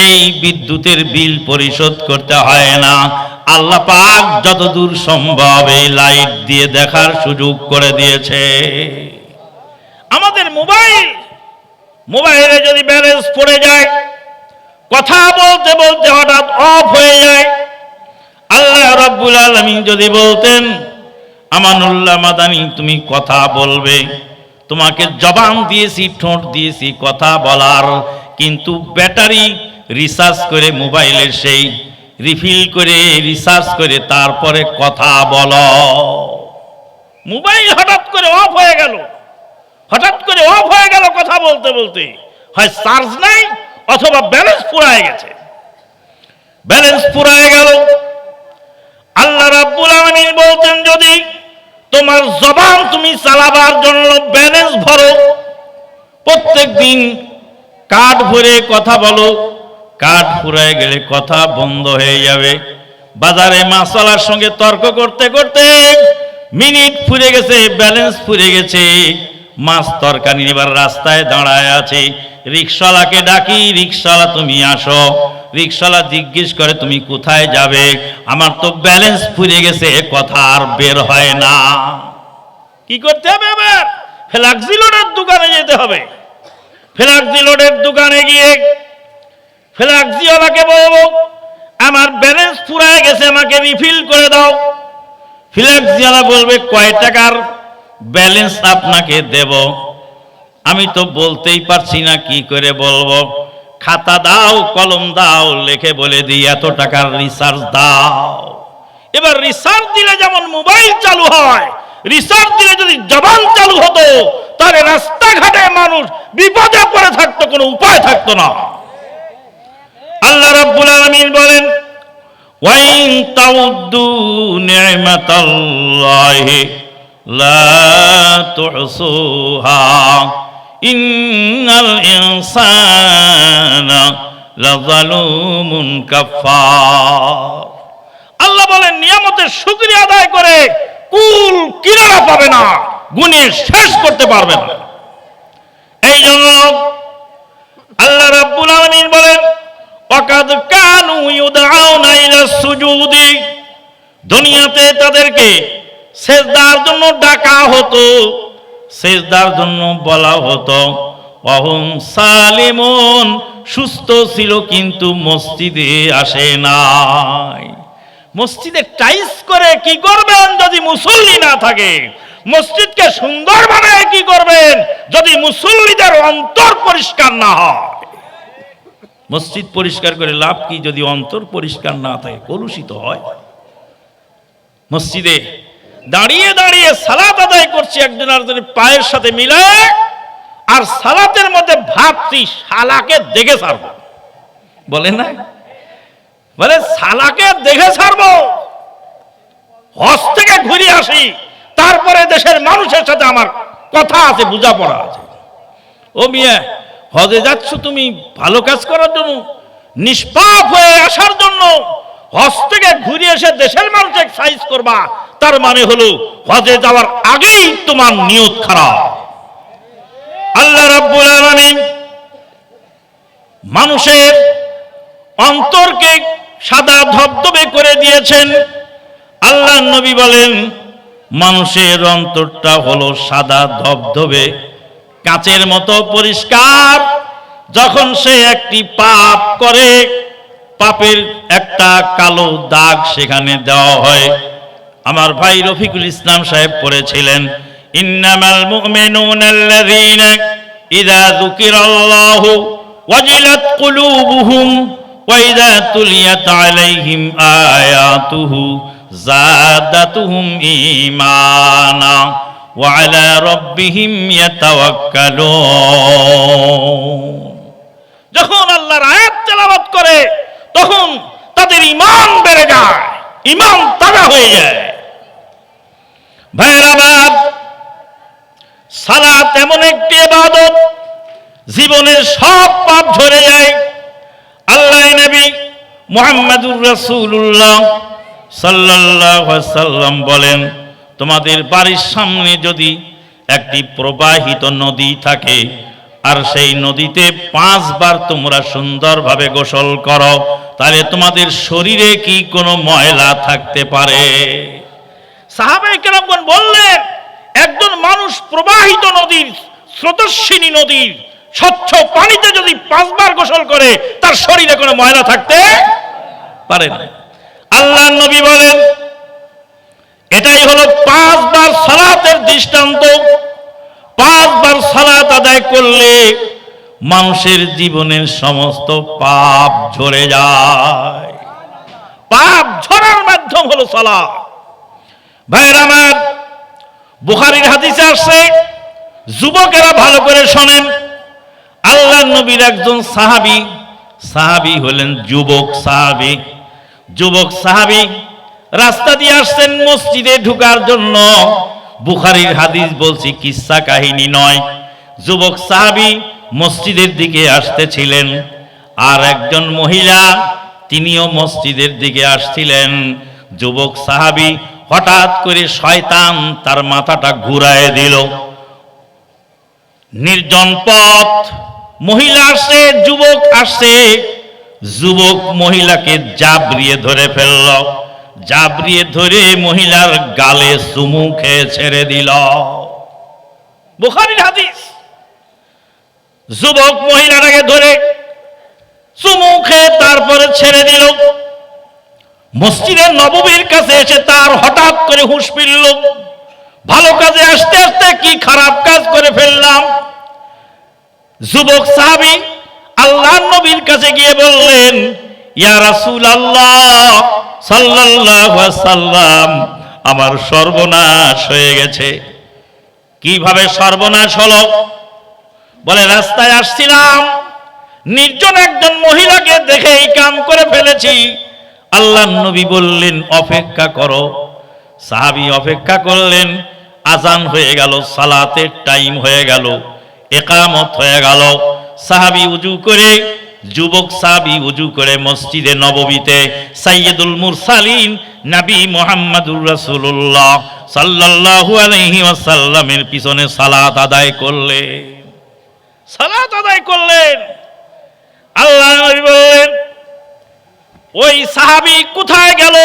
এই বিদ্যুতের বিল পরিশোধ করতে হয় না। আল্লাহ পাক যতদূর সম্ভব এই লাইট দিয়ে দেখার সুযোগ করে দিয়েছে। আমাদের মোবাইলে যদি ব্যালেন্স পড়ে যায়, কথা বলতে বলতে হঠাৎ অফ হয়ে যায়, আল্লাহ রাব্বুল আলামিন যদি বলতেন আমানুল্লাহ মাদানী তুমি কথা বলবে, তোমাকে জবান দিয়েছি, ঠোঁট দিয়েছি কথা বলার, কিন্তু ব্যাটারি রিচার্জ করে মোবাইলের সেই রিফিল করে রিচার্জ করে তারপরে কথা বলো। মোবাইল হঠাৎ করে অফ হয়ে গেল, কথা বলতে বলতে, হয় চার্জ নাই অথবা ব্যালেন্স ফুরায় গেছে। ব্যালেন্স ফুরায় গেল, আল্লাহ রাব্বুল আলামিন বলতেন যদি তোমার জবান তুমি চালাবার জন্য ব্যালেন্স ভরো, প্রত্যেক দিন কাঠ ভরে কথা বলো, কাঠ ফুরায় গেলে কথা বন্ধ হয়ে যাবে। বাজারে মাছওয়ালার সঙ্গে তর্ক করতে করতে মিনিট ফুরে গেছে, ব্যালেন্স ফুরে গেছে, মাছ তরকারি এবার রাস্তায় দাঁড়ায় আছে। রিক্সাওয়ালাকে ডাকি, রিক্সাওয়ালা তুমি আসো। রিক্সাওয়ালা জিজ্ঞেস করে তুমি কোথায় যাবে? আমার তো ব্যালেন্স ফুরে গেছে, কথা আর বের হয় না। কি করতে হবে? এবার ফ্লাক্সি লোডের দোকানে যেতে হবে। ফ্লাক্সি লোডের দোকানে গিয়ে ফ্লাক্সিওয়ালাকে বলবো আমার ব্যালেন্স ফুরায় গেছে, আমাকে রিফিল করে দাও। ফ্লাক্সিওয়ালা বলবে কয় টাকার ব্যালেন্স আপনাকে দেব? আমি তো বলতেই পারছি না, কি করে বলবো? খাতা দাও, কলম দাও, লিখে বলে দিই এত টাকার রিচার্জ দাও। এবার রিচার্জ দিলে যেমন মোবাইল চালু হয়, রিচার্জ দিলে যদি জবান চালু হতো তাহলে রাস্তাঘাটে মানুষ বিপদে পড়ে থাকতো, কোনো উপায় থাকতো না। আল্লাহ রাব্বুল আলামিন বলেন ওয়াইন তাউদ্দু নি'মাতাল্লাহি লা তুহসুহা ইন্নাল ইনসানা লাযালুমুন কাফফার। আল্লাহ বলেন নিয়ামতের শুকরিয়া আদায় করে কুল কিনারা পাবে না, গুণে শেষ করতে পারবে না। এই জন্য আল্লাহ রাব্বুল আলামিন বলেন ওয়াকাদ কানু ইউদআউনা ইলা সুজুদি, দুনিয়াতে তাদেরকে সিজদার জন্য ডাকা হতো, সিজদার জন্য বলা হতো। ওয়াহুম সালিমুন, সুস্থ ছিল কিন্তু মসজিদে আসে নাই। মসজিদে টাইস করে কি করবেন যদি মুসল্লি না থাকে? মসজিদকে সুন্দর বানায় কি করবেন যদি মুসল্লিদের অন্তর পরিষ্কার না হয়? মসজিদ পরিষ্কার করে লাভ কি যদি অন্তর পরিষ্কার না থাকে, কলুষিত হয়? মসজিদে দাঁড়িয়ে দাঁড়িয়ে সালাত আদায় করছি একজন আরেকজনের পায়ের সাথে মিলায়, আর সালাতের মধ্যে ভাবছি শালাকে দেখে ছাড়বো। বলে না, বলে শালাকে দেখে ছাড়বো, হজ থেকে ঘুরে আসি, তারপরে দেশের মানুষের সাথে আমার কথা আছে, বোঝাপড়া আছে। ও মিয়া, হজে যাচ্ছ তুমি ভালো কাজ করার জন্য, নিষ্পাপ হয়ে আসার জন্য, হজ থেকে ঘুরে এসে দেশের মানুষ এক্সারসাইজ করবা, তার মানে হলো হজে যাওয়ার আগেই তোমার নিয়ত খারাপ। আল্লাহ রাব্বুল আলামিন মানুষের অন্তরকে সাদা ধবধবে করে দিয়েছেন। আল্লাহ নবী বলেন মানুষের অন্তরটা হলো সাদা ধবধবে, কাঁচের মতো পরিষ্কার। যখন সে একটি পাপ করে, পাপের একটা কালো দাগ সেখানে দেওয়া হয়। আমার ভাই রফিকুল ইসলাম সাহেব পড়েছিলেন ইন্নামাল মুমিনুনা আল্লাযীনা ইযা যুকিরাল্লাহু ওয়াজিলাত কুলুবুহুম ওয়া ইযা তুলিয়াত আলাইহিম আয়াতুহু যাদাতুহুম ঈমানা ওয়া আলা রাব্বিহিম ইয়াতাওয়াক্কালুন। যখন আল্লাহর আয়াত তেলাওয়াত করে তখন তাদের ঈমান বেড়ে যায়, ঈমান তাজা হয়ে যায়। ভাইরা আমার, সালাত এমন একটি ইবাদত জীবনের সব পাপ ঝরে যায়। আল্লাহ নবী মুহাম্মদুর রাসূলুল্লাহ সাল্লাল্লাহু আলাইহি ওয়াসাল্লাম বলেন তোমাদের বাড়ির সামনে যদি একটি প্রবাহিত নদী থাকে আর সেই নদীতে 5 বার তোমরা সুন্দরভাবে গোসল করো, তাহলে তোমাদের শরীরে কি কোনো ময়লা থাকতে পারে? সাহাবায়ে কেরামগণ বললেন একজন মানুষ প্রবাহিত নদীর, স্রোতস্বিনী নদীর স্বচ্ছ পানিতে যদি 5 বার গোসল করে তার শরীরে কোনো ময়লা থাকতে পারে না। আল্লাহ নবী বলেন এটাই হলো 5 বার সালাতের দৃষ্টান্ত। 5 বার সালাত আদায় করলে মানুষের জীবনের সমস্ত পাপ ঝরে যায়। পাপ ঝরার মাধ্যম হলো সালাত। ভাইরা আমার, বুখারীর হাদিসে আসছে, যুবকেরা ভালো করে শোনেন, আল্লাহ নবীর একজন সাহাবী হলেন যুবক সাহাবী রাস্তা দিয়ে আসছেন মসজিদে ঢোকার জন্য। বুখারীর হাদিস বলছি, কিসসা কাহিনী নয়। যুবক সাহাবী মসজিদের দিকে আসতেছিলেন, আর একজন মহিলা তিনিও মসজিদের দিকে আসছিলেন। যুবক সাহাবী হঠাৎ করে শয়তান তার মাথাটা ঘুরায় দিল। নির্জন পথ, মহিলা আসছে, যুবক আসছে। যুবক মহিলাকে জাবরিয়ে ধরে ফেলল, জাবরিয়ে ধরে মহিলার গালে চুমু খেয়ে ছেড়ে দিল। বুখারীর হাদিস। যুবক মহিলাটাকে ধরে চুমু খেয়ে তারপরে ছেড়ে দিল। মসজিদের নববীর কাছে এসে তার হঠাৎ করে হুঁশ ফিরল, ভালো কাজে আসতে আসতে কি খারাপ কাজ করে ফেললাম। যুবক সাহাবী আল্লাহর নবীর কাছে গিয়ে বললেন, ইয়া রাসূলুল্লাহ সাল্লাল্লাহু আলাইহি ওয়াসাল্লাম, আমার সর্বনাশ হয়ে গেছে। কিভাবে সর্বনাশ হলো? বলে, রাস্তায় আসছিলাম, নির্জন একজন মহিলাকে দেখে এই কাম করে ফেলেছি। আল্লাহর নবী বললেন, অপেক্ষা করো। সাহাবী অপেক্ষা করলেন। আজান হয়ে গেল, সালাতের টাইম হয়ে গেল, ইকামত হয়ে গেল। সাহাবী উজু করে, যুবক সাহাবী উজু করে মসজিদে নববীতে সাইয়্যিদুল মুরসালিন নবী মুহাম্মদুর রাসূলুল্লাহ সাল্লাল্লাহু আলাইহি ওয়াসাল্লামের পিছনে সালাত আদায় করলেন। সালাত আদায় করলেন। আল্লাহর নবী বললেন, ওই সাহাবী কোথায় গেল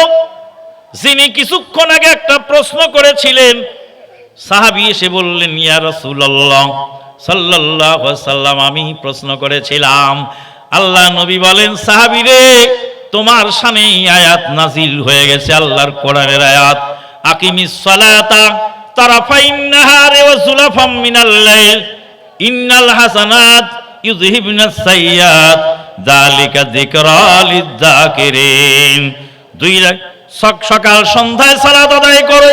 যিনি কিছুক্ষণ আগে একটা প্রশ্ন করেছিলেন? সাহাবী এসে বললেন, ইয়া রাসূলুল্লাহ সাল্লাল্লাহু আলাইহি ওয়াসাল্লাম, আমি প্রশ্ন করেছিলাম। আল্লাহ নবী বলেন, সাহাবী রে, তোমার শানে আয়াত নাজিল হয়ে গেছে, আল্লাহর কোরআনের আয়াত, আকিমিস সালাতা তারাফাইন নাহারি ওয়া যুলাফাম মিনাল লাইল ইন্নাল হাসানাত ইউযহিবনাস সাইয়্যাত যালিকা যিকরা লিয-যাকিরিন। সকাল সন্ধ্যায় সালাত আদায় করো,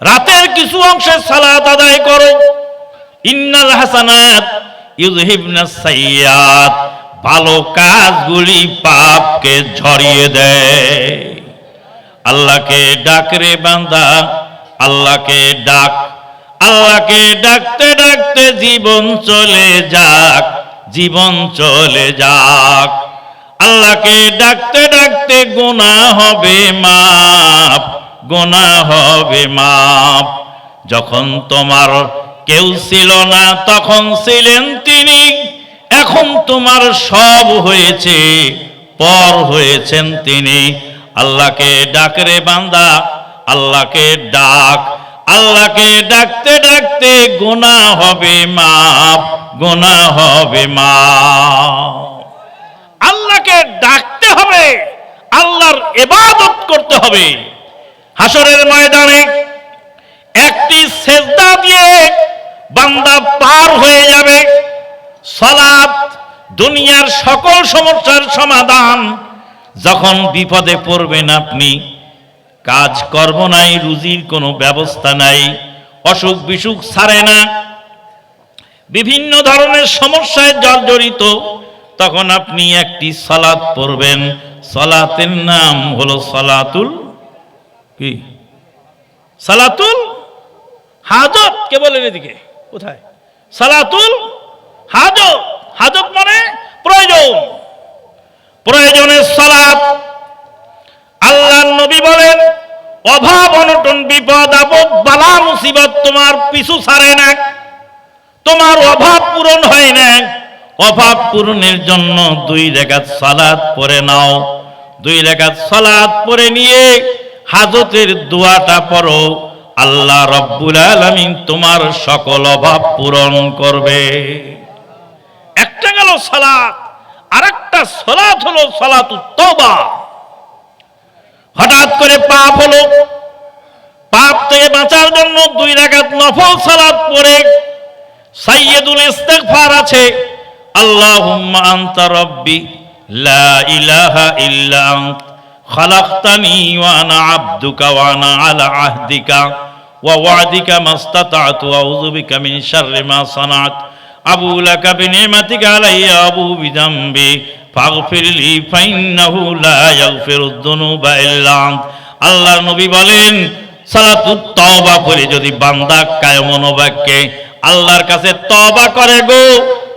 রাতের কিছু অংশে সালাত আদায় করো। ইন্নাল হাসানাত ইউযহিবনাস সাইয়্যাত, ভালো কাজগুলি পাপকে ঝরিয়ে দেয়। আল্লাহকে ডাক রে বান্দা, আল্লাহকে ডাক। আল্লাহকে ডাকতে ডাকতে জীবন চলে যাক, জীবন চলে যাক। আল্লাহকে ডাকতে ডাকতে গুনাহ হবে মাপ, গুনাহ হবে মাপ। যখন তোমার কেউ ছিল না তখন ছিলেন তিনি, এখন তোমার সব হয়েছে, পর হয়েছেন তিনি। আল্লাহকে ডাক রে বান্দা, আল্লাহকে ডাক। আল্লাহকে ডাকতে ডাকতে গুনাহ হবে মাপ, গুনাহ হবে মাপ। আল্লাহকে ডাকতে হবে, আল্লাহর ইবাদত করতে হবে। হাসরের ময়দানে একটি সেজদা দিয়ে বান্দা পার হয়ে যাবে। সালাত দুনিয়ার সকল সমস্যার সমাধান। যখন বিপদে পড়বেন আপনি, কাজ কর্ম নাই, রুজির কোনো ব্যবস্থা নাই, অসুখ বিসুখ ছাড়ে না, বিভিন্ন ধরনের সমস্যায় জর্জরিত, তখন আপনি একটি সালাত পড়বেন। সালাতের নাম হলো সালাতুল কি? সালাতুল হাজত। কে বলেন এদিকে? কোথায়? সালাতুল হাজত। হাজত মানে প্রয়োজন, প্রয়োজনের সালাত। আল্লাহর নবী বলেন, অভাব অনটন বিপদ আপদ বালা মুসিবত তোমার পিছু ছাড়ে না, তোমার অভাব পূরণ হয় না। অভাব পূরণের জন্য 2 রাকাত সালাত পড়ে নাও। 2 রাকাত সালাত পড়ে নিয়ে হাজতের দোয়াটা পড়ো, আল্লাহ রব্বুল আলামিন তোমার সকল অভাব পূরণ করবে। একটা গেল সালাত, আরেকটা সালাত হলো সালাতুত তওবা। হঠাৎ করে পাপ হলো, পাপ থেকে বাঁচার জন্য 2 রাকাত নফল সালাত পড়ে সাইয়্যিদুল ইস্তিগফার আছে, আল্লাহুম্মা আনতা রাব্বি লা ইলাহা ইল্লা আনত খালাকতানি ওয়া আনা আবদুকা ওয়া আনা আলা আহদিকা ওয়া ওয়া'দিকা মাস্তাতা'তু আউযু বিকা মিন শাররি মা সানাত আবু লাকা বিনি'মাতিকা আলাইয়া আবু বিযামবি ফাগফিরলি ফাইন্নাহু লা ইয়াগফিরুদ যুনুবা ইল্লা আনত। আল্লাহর নবী বলেন, সালাতুত তওবা পড়ে যদি বান্দা কায়মনোবাক্যে আল্লাহর কাছে তওবা করে গো,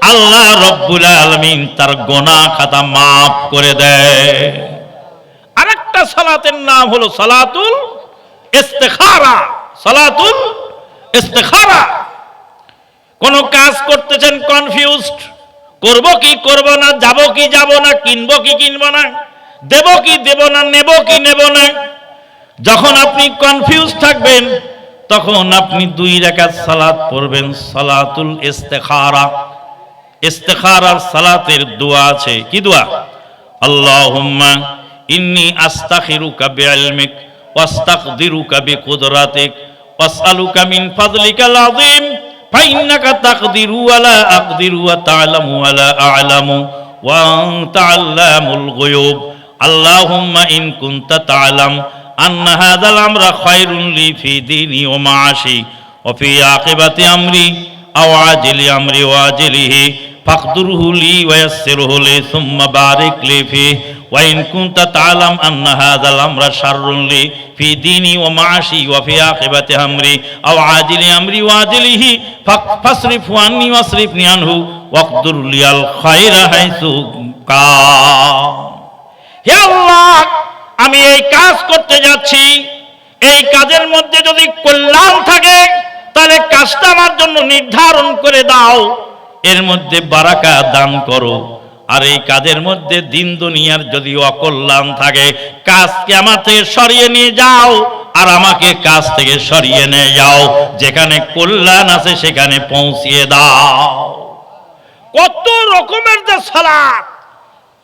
আল্লাহ রব্বুল আলামিন তার গুনাহ খাতা মাফ করে দেয়। আরেকটা সালাতের নাম হলো সালাতুল ইস্তিখারা। সালাতুল ইস্তিখারা, কোন কাজ করতেছেন, কনফিউজড, করব কি করব না, যাব কি যাব না, কিনবো কি কিনব না, দেব কি দেব না, নেব কি নেব না, যখন আপনি কনফিউজ থাকবেন তখন আপনি 2 রাকাত সালাত পড়বেন সালাতুল ইস্তিখারা। ইস্তিখারার সালাতের দোয়া আছে। কি দোয়া? আল্লাহুম্মা ইন্নী আস্তাখিরুকা বিইলমিক ওয়াস্তাকদিরুকা বিকুদরাতিক ওয়াসআলুকা মিন ফাদলিকাল আযীম ফাইন্নাকা তাকদিরু ওয়া লা আকদিরু ওয়া তা'লামু ওয়া লা আ'লামু ওয়া আনতা আল্লামুল গুয়ুব। আল্লাহুম্মা ইন কুনতা তা'লাম আন্না হাযাল আমরা খায়রুন লি ফি দীনি ওয়া মা'আশি ওয়া ফি আকিবাতি আমরি আও আজিলি আমরি ওয়া আজলিহি ফাকদুরহু লি ওয়া ইয়াসসিরহু লি সুম্মা বারিক লি ফিহি ওয়া ইন কুনতা তা'লাম আন্না হাযাল আমরা শাররুন লি ফি দীনি ওয়া মা'আশি ওয়া ফি আকিবাতি আমরি আও আজিলি আমরি ওয়া আজলিহি ফাসরিফহু আন্নি ওয়াসরিফনি আনহু ওয়াকদুর লিয়াল খায়রা হাইসু কান। হে আল্লাহ, আমি এই কাজ করতে যাচ্ছি, এই কাজের মধ্যে যদি কল্যাণ থাকে তাহলে কাজটা আমার জন্য নির্ধারণ করে দাও, এর মধ্যে বারাকা দান করো। আর এই কাজের মধ্যে দিন দুনিয়ার যদি অকল্যাণ থাকে কাজকে আমার থেকে সরিয়ে নিয়ে যাও, আর আমাকে কাজ থেকে সরিয়ে নিয়ে যাও, যেখানে কল্যাণ আছে সেখানে পৌঁছিয়ে দাও। কত রকমের যে সালাত।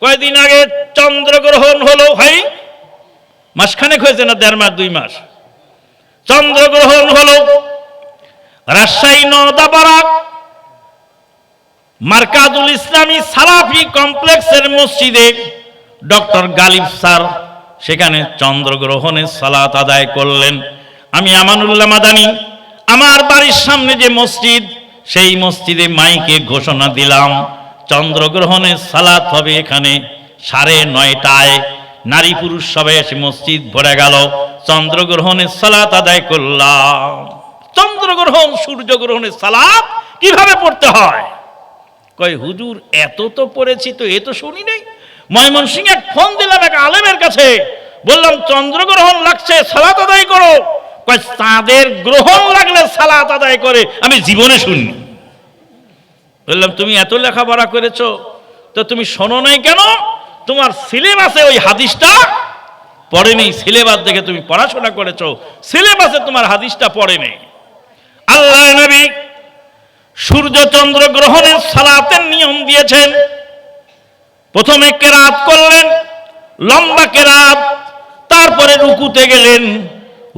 কয়েকদিন আগে চন্দ্রগ্রহণ হলো, ভাই মাসখানেক হয়েছে না, 1.5 মাস 2 মাস, চন্দ্রগ্রহণ হলো রাজশাহী নওদাপাড়া মার্কাজুল ইসলামী সালাফি কমপ্লেক্সের মসজিদে ডক্টর গালিব স্যার সেখানে চন্দ্রগ্রহণের সালাত আদায় করলেন। আমি আমানুল্লাহ মাদানী, আমার বাড়ির সামনে যে মসজিদ, সেই মসজিদে মাইকে ঘোষণা দিলাম চন্দ্রগ্রহণের সালাত হবে এখানে 9:30টায়। নারী পুরুষ সবাই এসে মসজিদ ভরে গেল, চন্দ্রগ্রহণের সালাত আদায় করলাম। চন্দ্রগ্রহণ সূর্যগ্রহণের সালাত কিভাবে পড়তে হয়? কয় হুজুর এত তো পড়েছি, তো এ তো শুনি নাই। ময়মনসিংহে এক ফোন দিলাম এক আলেমের কাছে, বললাম চন্দ্রগ্রহণ লাগছে, সালাত আদায় করো। কয় চাঁদের গ্রহণ লাগলে সালাত আদায় করে আমি জীবনে শুনিনি। বললাম তুমি এত লেখাপড়া করেছো, তো তুমি শোনো নাই কেন? তোমার সিলেবাসে ওই হাদিসটা পড়ে নেই। সিলেবাস দেখে তুমি পড়াশোনা করেছো, সিলেবাসে তোমার হাদিসটা পড়ে নেই। আল্লাহ নবী সূর্য চন্দ্র গ্রহণের সালাতের নিয়ম দিয়েছেন। প্রথমে কেরাত করলেন, লম্বা কেরাত, তারপরে রুকুতে গেলেন,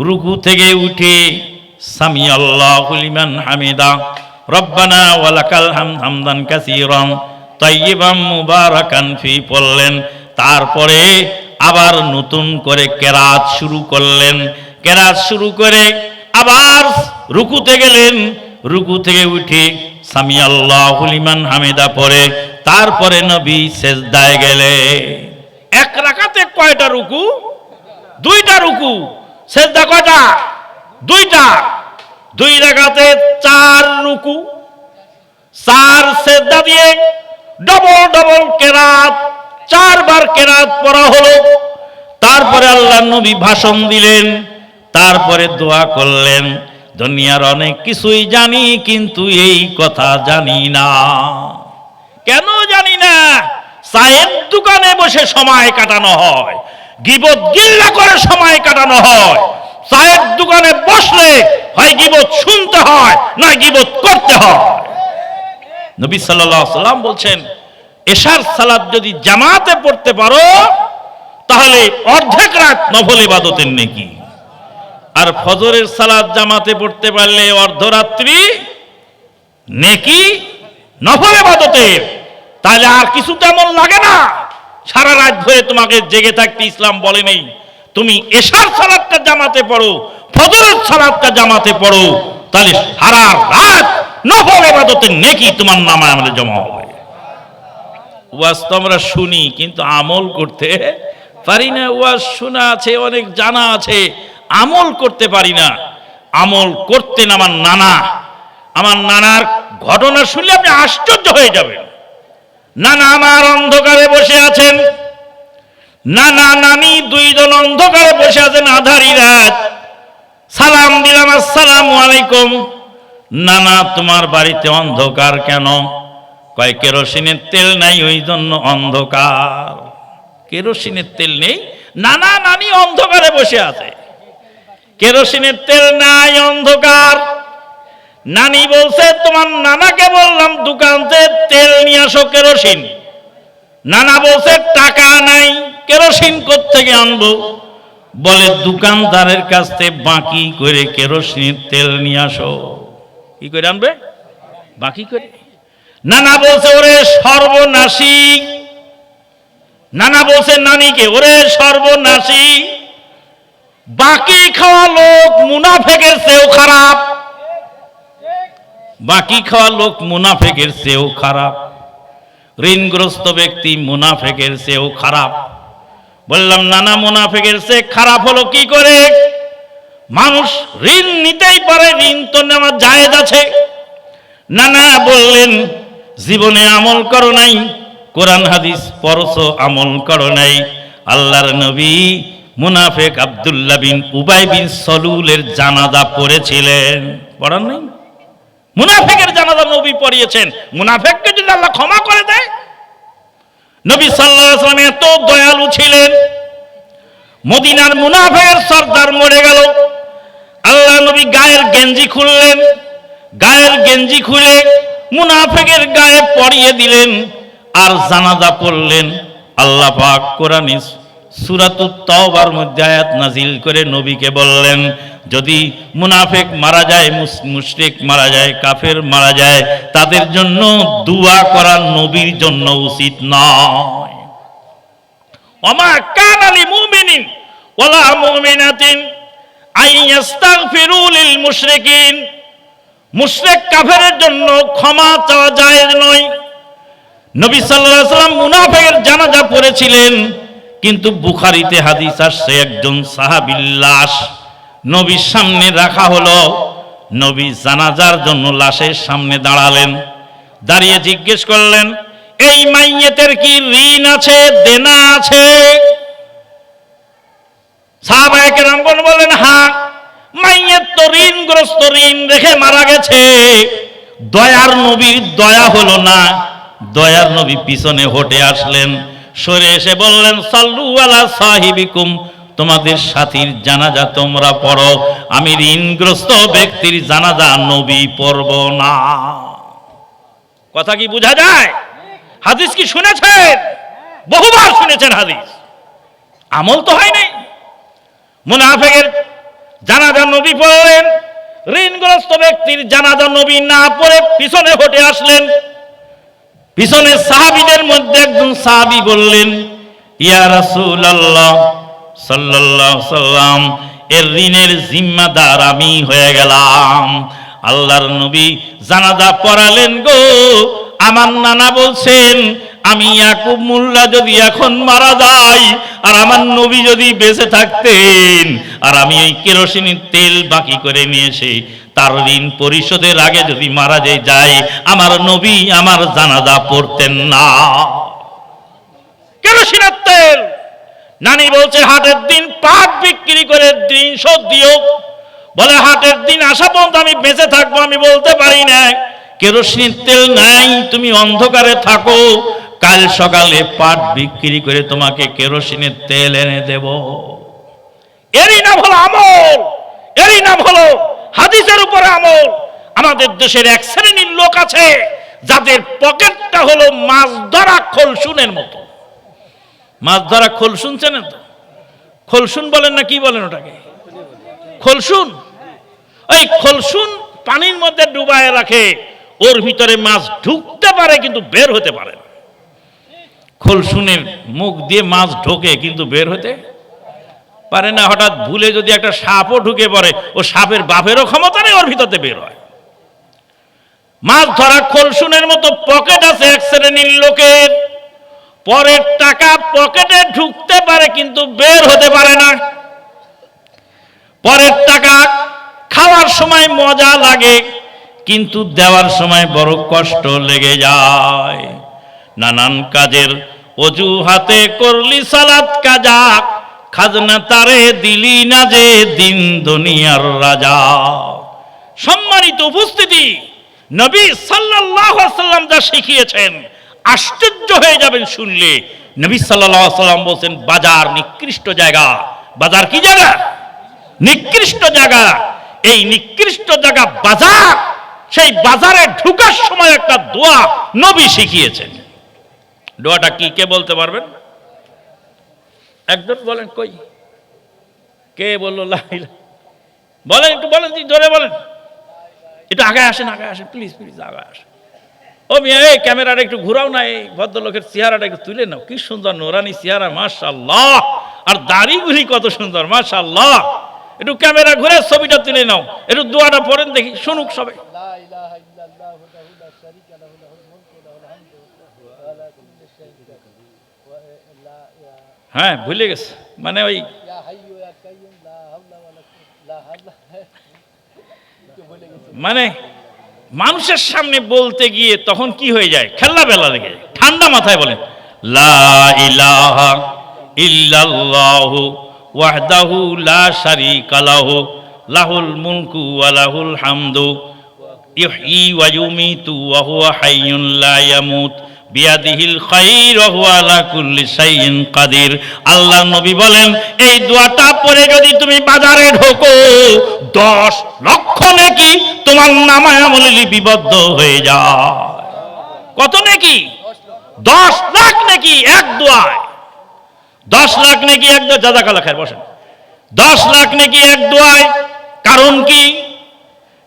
রুকু থেকে উঠে সামি আল্লাহু লিমান হামিদা রব্বানা ওয়া লাকাল হামদ হামদান কাসীরান তাইয়িবাম মুবারাকান ফি পড়লেন। তারপরে আবার নতুন করে কেরাত শুরু করলেন। কেরাত শুরু করে আবার রুকুতে গেলেন, রুকু থেকে উঠে সামি আল্লাহু লিমান হামিদা পড়ে তারপরে নবী সিজদায় গেলে। এক রাকাতে কয়টা রুকু? 2টা রুকু। সিজদা কয়টা? 2টা। 2 রাকাতে 4 রুকু, 4 সিজদা দিয়ে ডবল ডবল কেরাত, 4 বার কেরাত পড়া হলো। তারপরে আল্লাহর নবী ভাষণ দিলেন, তারপরে দোয়া করলেন। দুনিয়ার অনেক কিছুই জানি, কিন্তু এই কথা জানি না। কেন জানি না? চায়ের দোকানে বসে সময় কাটানো হয়, গীবত গিল্লা করে সময় কাটানো হয়। চায়ের দোকানে বসলে হয় গীবত শুনতে হয়, না গীবত করতে হয়। নবী সাল্লাল্লাহু আলাইহি ওয়াসাল্লাম বলছেন, এশার সালাত যদি জামাতে পড়তে পারো তাহলে অর্ধেক রাত নফল ইবাদতের নেকি, আর ফজরের সালাত জামাতে পড়তে পারলে অর্ধরাত্রি নেকি নফল ইবাদতের। তাহলে আর কিছু তেমন লাগে না। সারা রাত ধরে তোমাকে জেগে থাকতে ইসলাম বলে নেই। তুমি এশার সালাতটা জামাতে পড়ো, ফজরের সালাতটা জামাতে পড়ো, তাহলে সারা রাত নফল ইবাদতের নেকি তোমার নামে আমলে জমা হবে। ওয়াজ তো আমরা শুনি, কিন্তু আমল করতে পারি না। ওয়াজ শোনা আছে, অনেক জানা আছে, আমল করতে পারি না। আমল করতেন আমার নানা। আমার নানার ঘটনা শুনলে আপনি আশ্চর্য হয়ে যাবেন। নানা আমার অন্ধকারে বসে আছেন, নানা নানি দুইজন অন্ধকারে বসে আছেন আধারি রাত। সালাম দিলাম, আসসালামু আলাইকুম। নানা তোমার বাড়িতে অন্ধকার কেন? কয় কেরোসিনের তেল নাই ওই জন্য অন্ধকার। কেরোসিনের তেল নেই, নানা নানি অন্ধকারে বসে আছে, কেরোসিনের তেল নাই, অন্ধকার। নানি বলছে তোমার নানাকে বললাম দোকানতে তেল নিয়ে আসো কেরোসিন। নানা বলছে টাকা নাই, কেরোসিন কোত্থেকে আনবো? বলে দোকানদারের কাছ থেকে বাকি করে কেরোসিনের তেল নিয়ে আসো। কি করে আনবে? বাকি করে। নানা বলছে ওরে সর্বনাশী, নানা বলছে নানিকে ওরে সর্বনাশী, বাকি খাওয়া লোক মুনাফেকের চেয়েও খারাপ, বাকি খাওয়া লোক মুনাফেকের চেয়েও খারাপ, ঋণগ্রস্ত ব্যক্তি মুনাফেকের চেয়েও খারাপ। বললাম নানা মুনাফেকের চেয়ে খারাপ হলো কি করে? মানুষ ঋণ নিতেই পারে, ঋণ তো নেওয়া জায়েজ আছে। নানা বললেন জীবনে আমল করো নাই, কোরআন হাদিস পড়ছো আমল করো নাই। আল্লাহর নবী মুনাফেক আব্দুল্লাহ বিন উবাই বিন সলুলের জানাজা পড়েছিলেন, পড়ান নাই? মুনাফেকের জানাজা নবী পড়িয়েছেন। মুনাফেককে যদি আল্লাহ ক্ষমা করে দেয়, নবী সাল্লাল্লাহু আলাইহি ওয়াসাল্লাম এত দয়ালু ছিলেন। মদিনার মুনাফেকের সর্দার মরে গেল, আল্লাহ নবী গায়ের গেঞ্জি খুললেন, গায়ের গেঞ্জি খুলে মুনাফেকের গায়ে পরিয়ে দিলেন আর জানাজা পড়লেন। আল্লাহ পাক কোরআনে সূরাতুত তাওবার মধ্যে আয়াত নাজিল করে নবীকে বললেন যদি মুনাফিক মারা যায়, মুশরিক মারা যায়, কাফের মারা যায়, তাদের জন্য দোয়া করা নবীর জন্য উচিত নয়। ওমা কানা লিল মুমিনিন ওয়ালা মুমিনাতিন আইয়াস্তাগফিরু লিল মুশরিকিন, মুশরিক কাফেরের জন্য ক্ষমা চাওয়া জায়েজ নয়। নবী সাল্লাল্লাহু আলাইহি ওয়াসাল্লাম মুনাফিকের জানাজা পড়েছিলেন, কিন্তু বুখারীতে হাদিস আসছে একজন সাহাবীর লাশ নবীর সামনে রাখা হলো। নবী জানাজার জন্য লাশের সামনে দাঁড়ালেন, দাঁড়িয়ে জিজ্ঞেস করলেন এই মাইয়েতের কি ঋণ আছে, দেনা আছে? সাহাবায়ে কেরাম বললেন হ্যাঁ, মাইয়েত তো ঋণগ্রস্ত, ঋণ রেখে মারা গেছে। দয়ার নবীর দয়া হলো না, দয়ার নবী পিছনে হটে আসলেন, সরে এসে বললেন সাল্লু আলা সাহিবিকুম, তোমাদের সাথীর জানাজা তোমরা পড়ো, আমি ঋণগ্রস্ত ব্যক্তির জানাজা নবী পড়ব না। কথা কি বোঝা যায়? হাদিস কি শুনেছেন? বহুবার শুনেছেন হাদিস, আমল তো হয় নাই। মুনাফিকের জানাজা নবী পড়লেন, ঋণগ্রস্ত ব্যক্তির জানাজা নবী না পড়ে পিছনে হটে আসলেন। পিছনে সাহাবীদের মধ্যে একজন সাহাবী বললেন ইয়া রাসূলুল্লাহ সাল্লাল্লাহু আলাইহি সাল্লাম, এর ঋণের জিম্মাদার আমি হয়ে গেলাম। আল্লাহর নবী জানাজা পড়ালেন গো, আমার নানা বলছেন আমি ইয়াকুব মোল্লা যদি এখন মারা যাই আর আমার নবী যদি বেঁচে থাকতেন আর আমি এই কেরোসিনের তেল বাকি করে নিয়ে এসে তার ঋণ পরিশোধের আগে যদি মারা যায়, আমার নবী আমার জানাজা পড়তেন না। কেরোসিনের তেল। নানি বলছে হাটের দিন পাট বিক্রি করে ঋণ শোধ দিও। বলে হাটের দিন আসা পর্যন্ত আমি বেঁচে থাকবো, আমি বলতে পারি না। কেরোসিনের তেল নাই, তুমি অন্ধকারে থাকো, কাল সকালে পাট বিক্রি করে তোমাকে কেরোসিনের তেল এনে দেব। এরই নাম হলো আমল, এরই নাম হলো হাদিসের উপরে আমল। আমাদের দেশের এক শ্রেণীর লোক আছে যাদের পকেটটা হলো মাছ ধরা খলসুনের মতো। মাছ ধরা খোল শুনছেন তো? খোলসুন বলেন না কি বলেন ওটাকে? খোলসুন। ওই খোলসুন পানির মধ্যে ডুবায় রাখে, ওর ভিতরে মাছ ঢুকতে পারে কিন্তু বের হতে পারে না। খোলসুনের মুখ দিয়ে মাছ ঢোকে কিন্তু বের হতে পারে না। হঠাৎ ভুলে যদি একটা সাপও ঢুকে পড়ে, ও সাপের বাপেরও ক্ষমতা নেই, ওর ভিতরে বের হয়। মাছ ধরা খোলসুনের মতো পকেট আছে এক শ্রেণীর লোকের, পরের টাকা পকেটে ঢুকতে পারে কিন্তু বের হতে পারে না। পরের টাকা খাওয়ার সময় মজা লাগে, কিন্তু দেওয়ার সময় বড় কষ্ট লেগে যায়। নানান কাজের অজুহাতে করলি সালাত কাজা, খাজনা তারে দিলি না যে দিন দুনিয়ার রাজা। সম্মানিত উপস্থিতি, নবী সাল্লাল্লাহু আলাইহি ওয়াসাল্লাম যা শিখিয়েছেন আশ্চর্য হয়ে যাবেন শুনলে। নবী সাল্লাল্লাহু আলাইহি ওয়াসাল্লাম বলেন বাজার নিকৃষ্ট জায়গা। বাজার কি জায়গা? নিকৃষ্ট জায়গা। এই নিকৃষ্ট জায়গা বাজার, সেই বাজারে ঢোকার সময় একটা দোয়া নবী শিখিয়েছেন। দোয়াটা কি, কে বলতে পারবেন? একজন বলেন, কই কে বললো লা ইলাহা? বলেন, একটু বলেন, জোরে বলেন, একটু আগে আসেন, আগে আসেন, প্লিজ প্লিজ আগে আসেন। ও মিয়া, এই ক্যামেরাটা একটু ঘুরাও না, এই ভদ্রলোকের চেহারাটা একটু তুলে নাও। কি সুন্দর নোরানি চেহারা, মাশাআল্লাহ। আর দাড়িগুলি কত সুন্দর, মাশাআল্লাহ। একটু ক্যামেরা ঘুরে ছবিটা তুলে নাও, একটু দোয়াটা পড়েন দেখি, শুনুক সবাই। হ্যাঁ, ভুলে গেছে, মানে ওই মানে মানুষের সামনে বলতে গিয়ে তখন কি হয়ে যায়, খেলা বেলা লেগে যায়। ঠান্ডা মাথায় বলেন লা ইলাহা ইল্লাল্লাহু ওয়াহদাহু লা শারীকা লাহু লাহুল মুলকু ওয়া লাহুল হামদু ইহয়ী ওয়া ইউমীতু ওয়া হুয়া হাইয়্যুন লা ইয়ামুত বিয়াদিহিল খায়র ওয়া হুয়া আলা কুল্লি শাইইন কাদির। আল্লাহ নবী বলেন এই দোয়াটা পড়ে যদি তুমি বাজারে ঢোকো 10 লক্ষ নেকি তোমার নামায় আমলে লিপিবদ্ধ হয়ে যায়। কত নেকি? 10 লাখ নেকি এক দোয়ায়। 10 লাখ নেকি এক দোয়া। জাযাকাল্লাহ খায়ের, বসেন। 10 লাখ নেকি এক দোয়ায়। কারণ কি?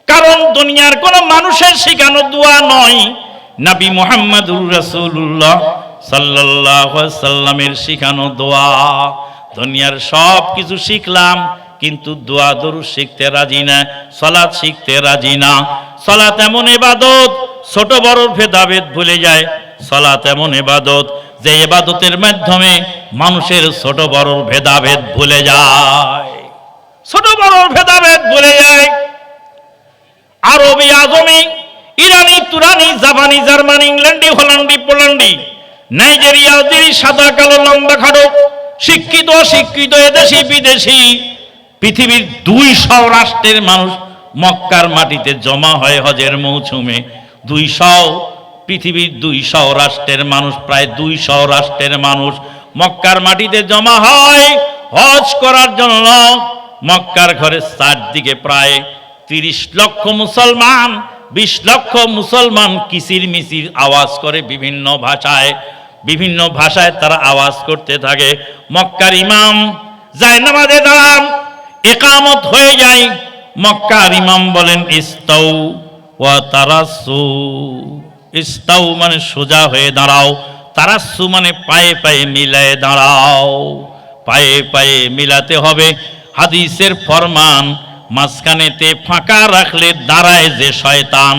কারণ দুনিয়ার কোন মানুষের শেখানো দোয়া নয়, নবী মুহাম্মদুর রাসূলুল্লাহ সাল্লাল্লাহু আলাইহি ওয়াসাল্লামের শেখানো দোয়া। দুনিয়ার সব কিছু শিখলাম কিন্তু দোয়া দরুদ শিখতে রাজি না, সালাত শিখতে রাজি না। সালাত এমন ইবাদত, ছোট বড় ভেদাভেদ ভুলে যায়। সালাত এমন ইবাদত যে ইবাদতের মাধ্যমে মানুষের ছোট বড় ভেদাভেদ ভুলে যায়, ছোট বড় ভেদাভেদ ভুলে যায়। আরবি, আজমি, ইরানি, তুরানি, জাপানি, জার্মানি, ইংল্যান্ডি, হল্যান্ডি, পোল্যান্ডি, নাইজেরিয়া, আলজেরি, সাদা কালো লম্বা খাটো, শিক্ষিত অশিক্ষিত, এদেশি বিদেশি, পৃথিবীর 200 রাষ্ট্রের মানুষ মক্কার মাটিতে জমা হয় হজের মৌসুমে। 200, পৃথিবীর 200 রাষ্ট্রের মানুষ, প্রায় 200 রাষ্ট্রের মানুষ মক্কার মাটিতে জমা হয় হজ করার জন্য। মক্কার ঘরে চারদিকে প্রায় 30 লক্ষ মুসলমান, 20 লক্ষ মুসলমান কিচির মিচির আওয়াজ করে বিভিন্ন ভাষায়, বিভিন্ন ভাষায় তারা আওয়াজ করতে থাকে। মক্কার ইমাম যায় নামাজে দাঁড়ান, ইকামত হয়ে যায়। মক্কার ইমাম বলেন ইস্তাউ ওয়া তারাসু। ইস্তাউ মানে সোজা হয়ে দাঁড়াও, তারাসু মানে পায়ে পায়ে মিলায়ে দাঁড়াও। পায়ে পায়ে মিলাতে হবে, হাদিসের ফরমান। মাঝখানেতে ফাঁকা রাখলে দাঁড়ায় যে শয়তান।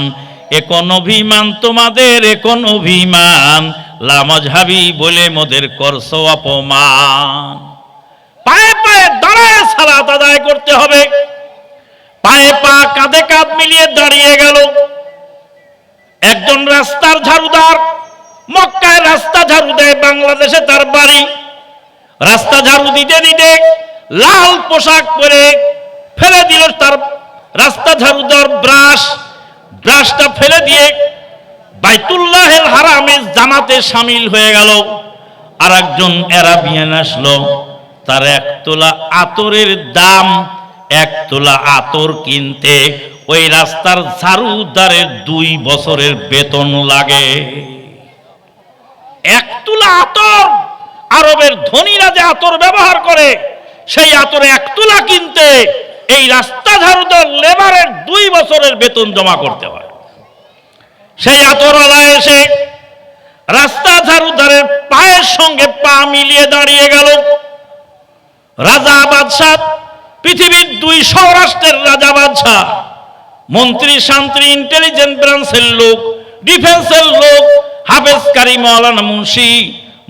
এখন অভিমান তোমাদের, এখন অভিমান, লামাজহাবি বলে মোদের করছো অপমান। পায়ে পায়ে দাঁড়ায় সালাত আদায় করতে হবে। পায়ে পা, কাঁধে কাঁধ মিলিয়ে দাঁড়িয়ে গেল একজন রাস্তার ঝাড়ুদার। মক্কায় রাস্তা ঝাড়ু দেয়, বাংলাদেশে তার বাড়ি। রাস্তা ঝাড়ু দিতে দিতে লাল পোশাক পরে ফেলে দিল তার রাস্তা ঝাড়ু দেওয়ার ব্রাশটা ফেলে দিয়ে বাইতুল্লাহের হারামে জামাতে শামিল হয়ে গেল। আর একজন আরাবিয়ান আসলো, তার 1 তোলা আতরের দাম, 1 তোলা আতর কিনতে ওই রাস্তার ঝাড়ুদারের 2 বছরের বেতন লাগে। 1 তোলা আতর, আরবের ধনীরা যে আতর ব্যবহার করে সেই আতর 1 তোলা কিনতে এই রাস্তা ঝাড়ুদার লেবারের 2 বছরের বেতন জমা করতে হয়। সেই আতরওয়ালা এসে রাস্তা ঝাড়ুদারের পায়ের সঙ্গে পা মিলিয়ে দাঁড়িয়ে গেল। রাজা বাদশাহ, পৃথিবীর 200 রাষ্ট্রের রাজা বাদশাহ, মন্ত্রী শান্ত্রী, ইন্টেলিজেন্ট ব্রাঞ্চের লোক, ডিফেন্সের লোক, হাফেজ কারি, মাওলানা মুন্সি,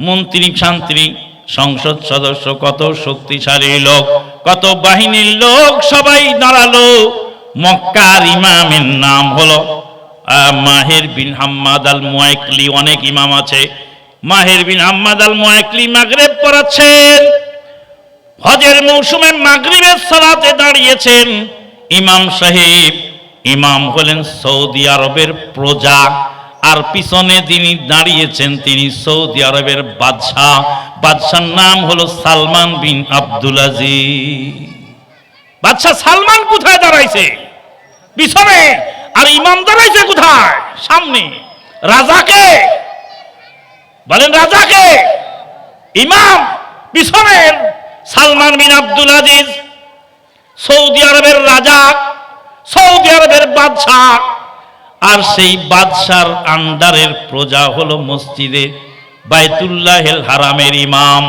মন্ত্রী শান্ত্রী, সংসদ সদস্য, কত শক্তিশালী লোক, কত বাহিনীর লোক সবাই দাঁড়ালো। মক্কার ইমামের নাম হলো মাহের বিন হাম্মাদ আল মুয়াইকলি। অনেক ইমাম আছে। মাহের বিন হাম্মাদ আল মুয়াইকলি মাগরিব পড়াচ্ছেন। হজের মৌসুমে মাগরিবের সালাতে দাঁড়িয়েছেন ইমাম সাহেব। ইমাম হলেন সৌদি আরবের প্রজা, আর পিছনে যিনি দাঁড়িয়েছেন তিনি সৌদি আরবের বাদশাহ। বাদশার নাম হলো সালমান বিন আব্দুল আজিজ। বাদশাহ সালমান কোথায় দাঁড়াইছে? পিছনে। আর ইমাম দাঁড়াইছে কোথায়? সামনে। রাজাকে বলেন, রাজাকে। ইমাম পিছনের সালমান বিন আব্দুল আজিজ, সৌদি আরবের রাজা, সৌদি আরবের বাদশাহ। আর সেই বাদশার আন্ডারের প্রজা হলো মসজিদে বাইতুল্লাহিল হারামের ইমাম।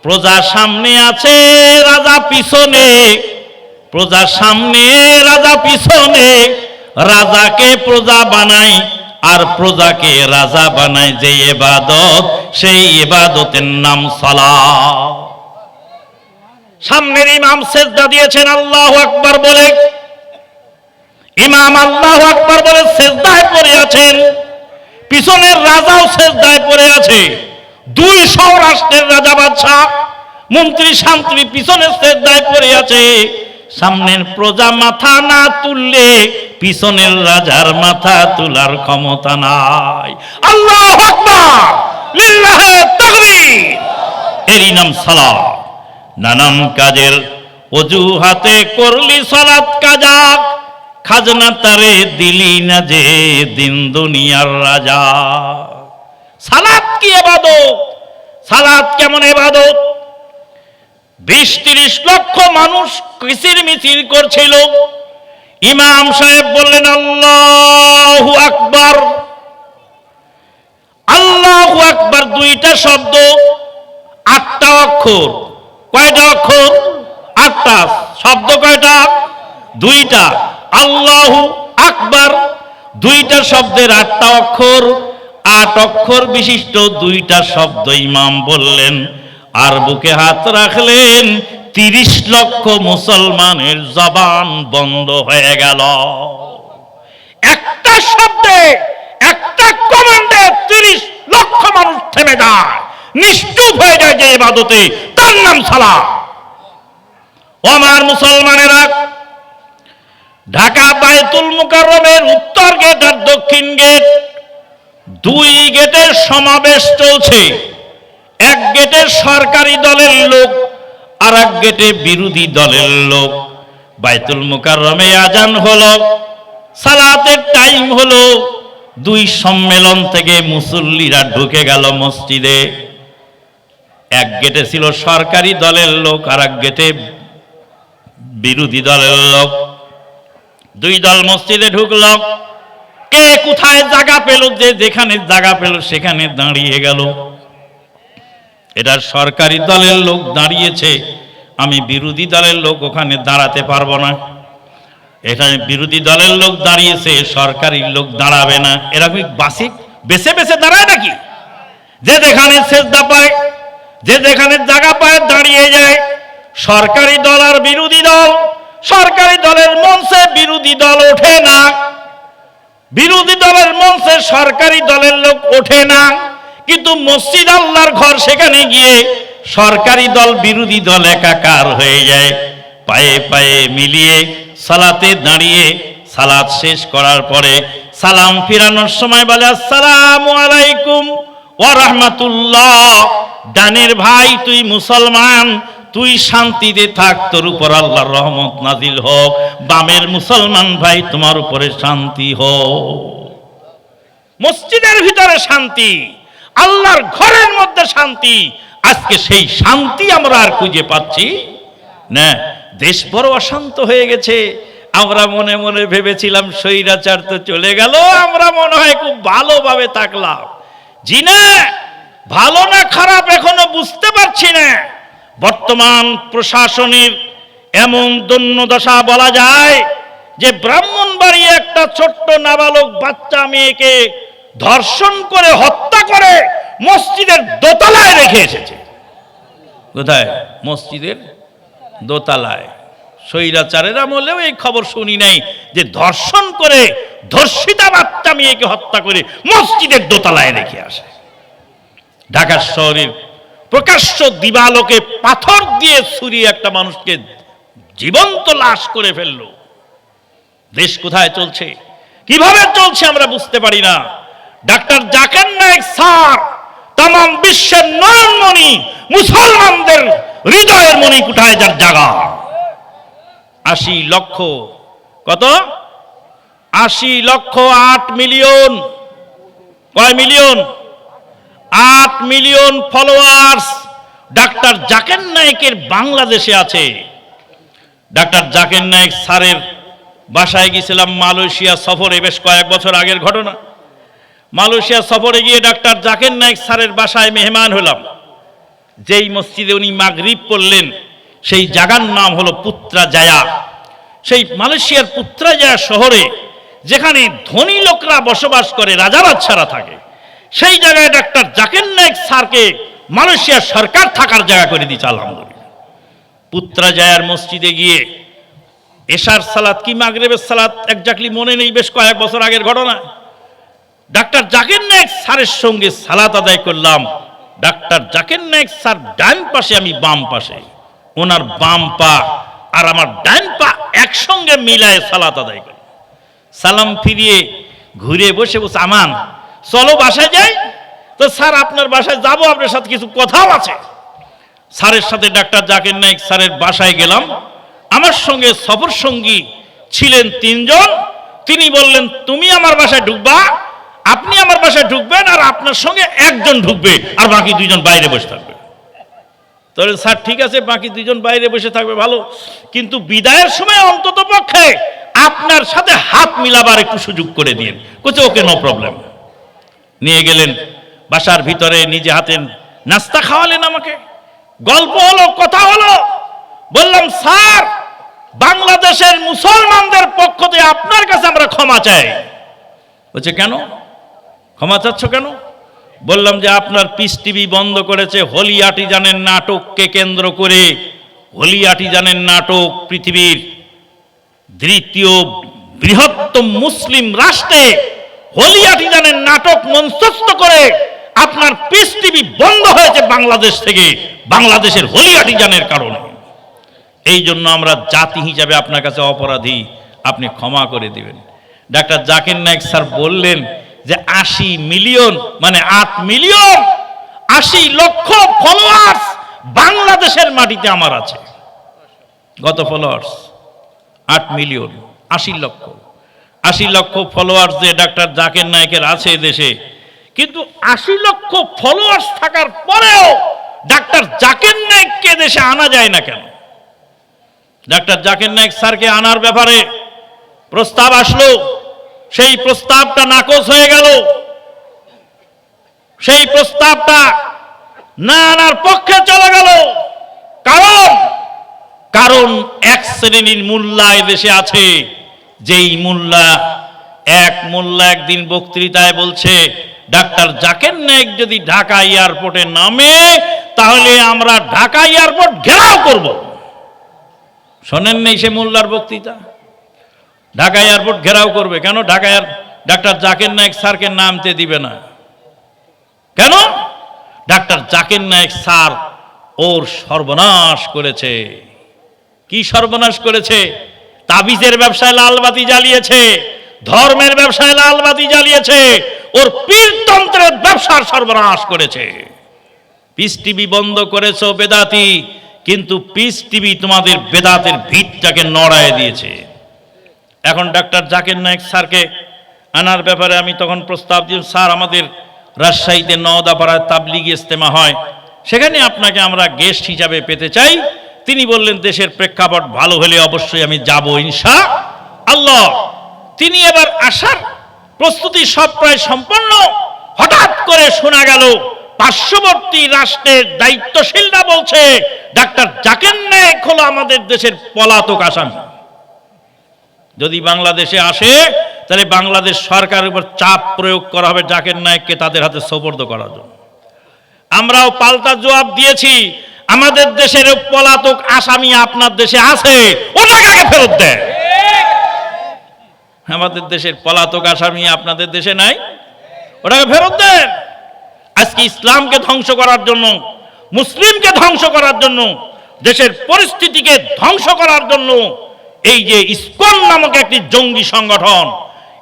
প্রজা সামনে আছে, রাজা পিছনে। প্রজা সামনে, রাজা পিছনে। রাজাকে প্রজা বানাই আর প্রজাকে রাজা বানায় যে ইবাদত, সেই ইবাদতের নাম সালাত। সামনের ইমাম সেজদা দিয়েছেন আল্লাহু আকবার বলে। ইমাম আল্লাহু আকবার বলে সেজদায় পড়ে আছেন। পিছনের রাজাও সেজদায় পড়ে আছে। দুই সৌরাষ্ট্রের রাজা বাদশাহ, মন্ত্রী শান্তি পিছনের সেজদায় পড়ে আছে। সামনের প্রজা মাথা না তুললে পিছনের রাজার মাথা তোলার ক্ষমতা নাই। আল্লাহু আকবার, লিল্লাহি তাকবীর। এরই নাম সালাত। নানান কাজের অজুহাতে করলি সালাত কাজা, খাজনা তারে দিলি না যে দিন দুনিয়ার রাজা। সালাত কি ইবাদত? সালাত কেমন ইবাদত? 20-30 লক্ষ মানুষ কিচির মিছিল করছিল। ইমাম সাহেব বললেন আল্লাহু আকবার। আল্লাহু আকবার দুইটা শব্দ, 8টা অক্ষর। কয়টা অক্ষর? 8টা। শব্দ কয়টা? 2টা। আল্লাহু আকবার দুইটা শব্দের 8টা অক্ষর। 8 অক্ষর বিশিষ্ট দুইটা শব্দ ইমাম বললেন, আর বুকে হাত রাখলেন। 30 লক্ষ মুসলমানের জবান বন্ধ হয়ে গেল। একটা শব্দে, একটা কমান্ডে 30 লক্ষ মানুষ থেমে যায়, নিশ্চুপ হয়ে যায় যে ইবাদতে, তার নাম সালাত। ও আমার মুসলমানেরা, ঢাকা বায়তুল মুকাররমের উত্তর গেট আর দক্ষিণ গেট, 2 গেটের সমাবেশ চলছে। এক গেটে সরকারি দলের লোক, আর এক গেটে বিরোধী দলের লোক। বায়তুল মুকাররমে আজান হলো, সালাতের টাইম হলো। 2 সম্মেলন থেকে মুসল্লিরা ঢুকে গেল মসজিদে। এক গেটে ছিল সরকারি দলের লোক, আর এক গেটে বিরোধী দলের লোক। 2 দল মসজিদে ঢুকল। কে কোথায় জায়গা পেল, যে যেখানে জায়গা পেল সেখানে দাঁড়িয়ে গেল। এটা সরকারি দলের লোক দাঁড়িয়েছে, আমি বিরোধী দলের লোক ওখানে দাঁড়াতে পারবো না। এখানে বিরোধী দলের লোক দাঁড়িয়েছে, সরকারি লোক দাঁড়াবে না। এরকম বাসিক বেছে বেছে দাঁড়ায় নাকি? যে যেখানে সেজদা পায়, যে যেখানে জায়গা পায় দাঁড়িয়ে যায়। সরকারি দল আর বিরোধী দল, সরকারি দলের মঞ্চে বিরোধী দল ওঠে না, বিরোধী দলের মঞ্চে সরকারি দলের লোক ওঠে না। কিন্তু মসজিদ আল্লাহর ঘর, সেখানে গিয়ে সরকারি দল বিরোধী দল একাকার হয়ে যায়। পায়ে পায়ে মিলিয়ে সালাতে দাঁড়িয়ে সালাত শেষ করার পরে সালাম ফিরানোর সময় বলে আসসালামু আলাইকুম ওয়া রাহমাতুল্লাহ। ডানের ভাই তুই মুসলমান, তুই শান্তিতে থাক, তোর উপর আল্লাহর রহমত নাজিল হোক। বামের মুসলমান ভাই, তোমার উপরে শান্তি হোক। মসজিদের ভিতরে শান্তি, আল্লাহর ঘরের মধ্যে শান্তি। আজকে সেই শান্তি আমরা আর খুঁজে পাচ্ছি না। দেশ বড় অশান্ত হয়ে গেছে। আমরা মনে মনে ভেবেছিলাম স্বৈরাচার তো চলে গেল, আমরা মনে হয় খুব ভালোভাবে থাকলাম। জি না, ভালো না খারাপ এখনো বুঝতে পারছি না। বর্তমান প্রশাসনের এমন দৈন্যদশা বলা যায় যে ব্রাহ্মণবাড়িয়া একটা ছোট্ট নাবালক বাচ্চা মেয়েকে ধর্ষণ করে হত্যা করে মসজিদের দোতলায় রেখে এসেছে। কোথায়? মসজিদের দোতলায়। স্বৈরাচারের আমলেও এই খবর শুনি নাই যে ধর্ষণ করে ধর্ষিতা বাচ্চা মেয়েকে হত্যা করে মসজিদের দোতলায় রেখে আসে। ঢাকা শহরের প্রকাশ্য দিবালোকে পাথর দিয়ে ছুরিয়ে একটা মানুষকে জীবন্ত লাশ করে ফেললো। দেশ কোথায় চলছে, কিভাবে চলছে আমরা বুঝতে পারি না। ডাক্তার জাকির নায়েক স্যার তাম বিশ্বের নয়নমণি, মুসলমানদের হৃদয়ের মণি কোথায় যার জায়গা। 80 লক্ষ, কত 80 লক্ষ 8 মিলিয়ন, কয় মিলিয়ন? 8 মিলিয়ন ফলোয়ার্স ডাক্তার জাকির নায়েকের বাংলাদেশে আছে। ডাক্তার জাকির নায়েক স্যারের বাসায় গিয়েছিলাম মালয়েশিয়া সফরে, বেশ কয়েক বছর আগের ঘটনা। মালয়েশিয়া সফরে গিয়ে ডাক্তার জাকির নায়েক স্যারের বাসায় মেহমান হলাম। যেই মসজিদে উনি মাগরিব পড়লেন সেই জায়গার নাম হলো পুত্রাজায়া। সেই মালয়েশিয়ার পুত্রাজায়া শহরে যেখানে ধনী লোকরা বসবাস করে, রাজা বাদশারা থাকে, সেই জায়গায় ডাক্তার জাকির নায়েক স্যারকে মালয়েশিয়ার সরকার থাকার জায়গা করে দিয়েছে। আলহামদুলিল্লাহ। পুত্রাজায়ার মসজিদে গিয়ে এশার সালাত কি মাগরিবের সালাত একজাক্টলি মনে নেই, বেশ কয়েক বছর আগের ঘটনা। ডাক্তার জাকির নায়েক স্যারের সঙ্গে সালাত আদায় করলাম। ডাক্তার জাকির নায়েক স্যার ডান পাশে, আমি বাম পাশে। ওনার বাম পা আর আমার ডান পা একসঙ্গে মিলায় সালাত আদায় করি। সালাম ফিরিয়ে ঘুরে বসে বসে, আমান চলো বাসায় যাই। তো স্যার আপনার বাসায় যাবো, আপনার সাথে কিছু কথাও আছে। স্যারের সাথে ডাক্তার জাকির নায়েক স্যারের বাসায় গেলাম। আমার সঙ্গে সফর সঙ্গী ছিলেন 3 জন। তিনি বললেন, তুমি আমার বাসায় ঢুকবা, আপনি আমার বাসায় ঢুকবেন, আর আপনার সঙ্গে একজন ঢুকবে, আর বাকি 2 জন বাইরে বসে থাকবে। তাহলে স্যার ঠিক আছে, বাকি 2 জন বাইরে বসে থাকবে, ভালো, কিন্তু বিদায়ের সময় অন্তত পক্ষে আপনার সাথে হাত মিলাবার একটু সুযোগ করে দিন। কোথাও ওকে, নো প্রবলেম। নিয়ে গেলেন বাসার ভিতরে, নিজে হাতে নাস্তা খাওয়ালেন আমাকে। গল্প হলো, কথা হলো। বললাম, স্যার বাংলাদেশের মুসলমানদের পক্ষ থেকে আপনার কাছে আমরা ক্ষমা চাই। বলছে, কেন ক্ষমা চাচ্ছ কেন? বললাম যে আপনার পিস টিভি বন্ধ করেছে হোলি আর্টিজানের নাটককে কেন্দ্র করে। হোলি আর্টিজানের নাটক পৃথিবীর 2য় বৃহত্তম মুসলিম রাষ্ট্রে হোলি আর্টিজানের নাটক মঞ্চস্থ করে আপনার পিস টিভি বন্ধ হয়েছে বাংলাদেশ থেকে, বাংলাদেশের হোলি আর্টিজানের কারণে। এই জন্য আমরা জাতি হিসাবে আপনার কাছে অপরাধী, আপনি ক্ষমা করে দিবেন। ডাক্তার জাকির নায়েক স্যার বললেন যে 80 মিলিয়ন মানে 8 মিলিয়ন, 80 লক্ষ ফলোয়ার্স বাংলাদেশের মাটিতে আমার আছে। গত ফলোয়ার্স 8 মিলিয়ন, 80 লক্ষ। 80 লক্ষ ফলোয়ার্স যে ডাক্তার জাকির নায়েকের আছে দেশে, কিন্তু 80 লক্ষ ফলোয়ার্স থাকার পরেও ডাক্তার জাকির নায়েককে দেশে আনা যায় না কেন? ডাক্তার জাকির নায়েক স্যারকে আনার ব্যাপারে প্রস্তাব আসলো, সেই প্রস্তাবটা নাকচ হয়ে গেল। সেই প্রস্তাবটা না আনার পক্ষে চলে গেল। কারণ এক শ্রেণীর মোল্লা দেশে আছে, যেই এক মোল্লা একদিন বক্তৃতায় বলছে, ডাক্তার জাকির নায়েক যদি ঢাকা এয়ারপোর্টে নামে তাহলে আমরা ঢাকা এয়ারপোর্ট ঘেরাও করব। শোনেন নেই সে মোল্লার বক্তৃতা? ঢাকা এয়ারপোর্ট ঘেরাও করবে কেন? ডাক্তার জাকির নায়েক স্যারকে নামতে দিবে না কেন? ডাক্তার জাকির নায়েক স্যার ওর সর্বনাশ করেছে। কি সর্বনাশ করেছে? তাবিজের ব্যবসায় লালবাতি জ্বালিয়েছে, ধর্মের ব্যবসায় লালবাতি জ্বালিয়েছে, ওর পীরতন্ত্রের ব্যবসার সর্বনাশ করেছে। পিস টিভি বন্ধ করেছো বেদাতি, কিন্তু পিস টিভি তোমাদের বেদাতের ভিতটাকে নড়ায় দিয়েছে। এখন ডাক্তার জাকির নায়েক স্যারকে আনার ব্যাপারে আমি তখন প্রস্তাব দিই, স্যার আমাদের রাজশাহীতে নওদাপাড়ায় তাবলিগি ইজতেমা হয়, সেখানে আপনাকে আমরা গেস্ট হিসাবে পেতে চাই। তিনি বললেন, দেশের প্রেক্ষাপট ভালো হলে অবশ্যই আমি যাব ইনশাআল্লাহ। তিনি এবার আসার প্রস্তুতি সব প্রায় সম্পন্ন। হঠাৎ করে শোনা গেল পার্শ্ববর্তী রাষ্ট্রের দায়িত্বশীলরা বলছে, ডাক্তার জাকির নায়েক হলো আমাদের দেশের পলাতক আসামি। যদি বাংলাদেশে আসে তাহলে বাংলাদেশ সরকারের উপর চাপ প্রয়োগ করা হবে জাকির নায়েককে তাদের হাতে সোপর্দ করার জন্য। আমরাও পাল্টা জবাব দিয়েছি, আমাদের দেশের পলাতক আসামি আপনার দেশে আছে, ওটাকে আগে ফেরত দেন। আমাদের দেশের পলাতক আসামি আপনাদের দেশে নাই, ওটাকে ফেরত দেন। আজকে ইসলামকে ধ্বংস করার জন্য, মুসলিমকে ধ্বংস করার জন্য, দেশের পরিস্থিতিকে ধ্বংস করার জন্য এই যে ইসকন নামক একটি জঙ্গি সংগঠন,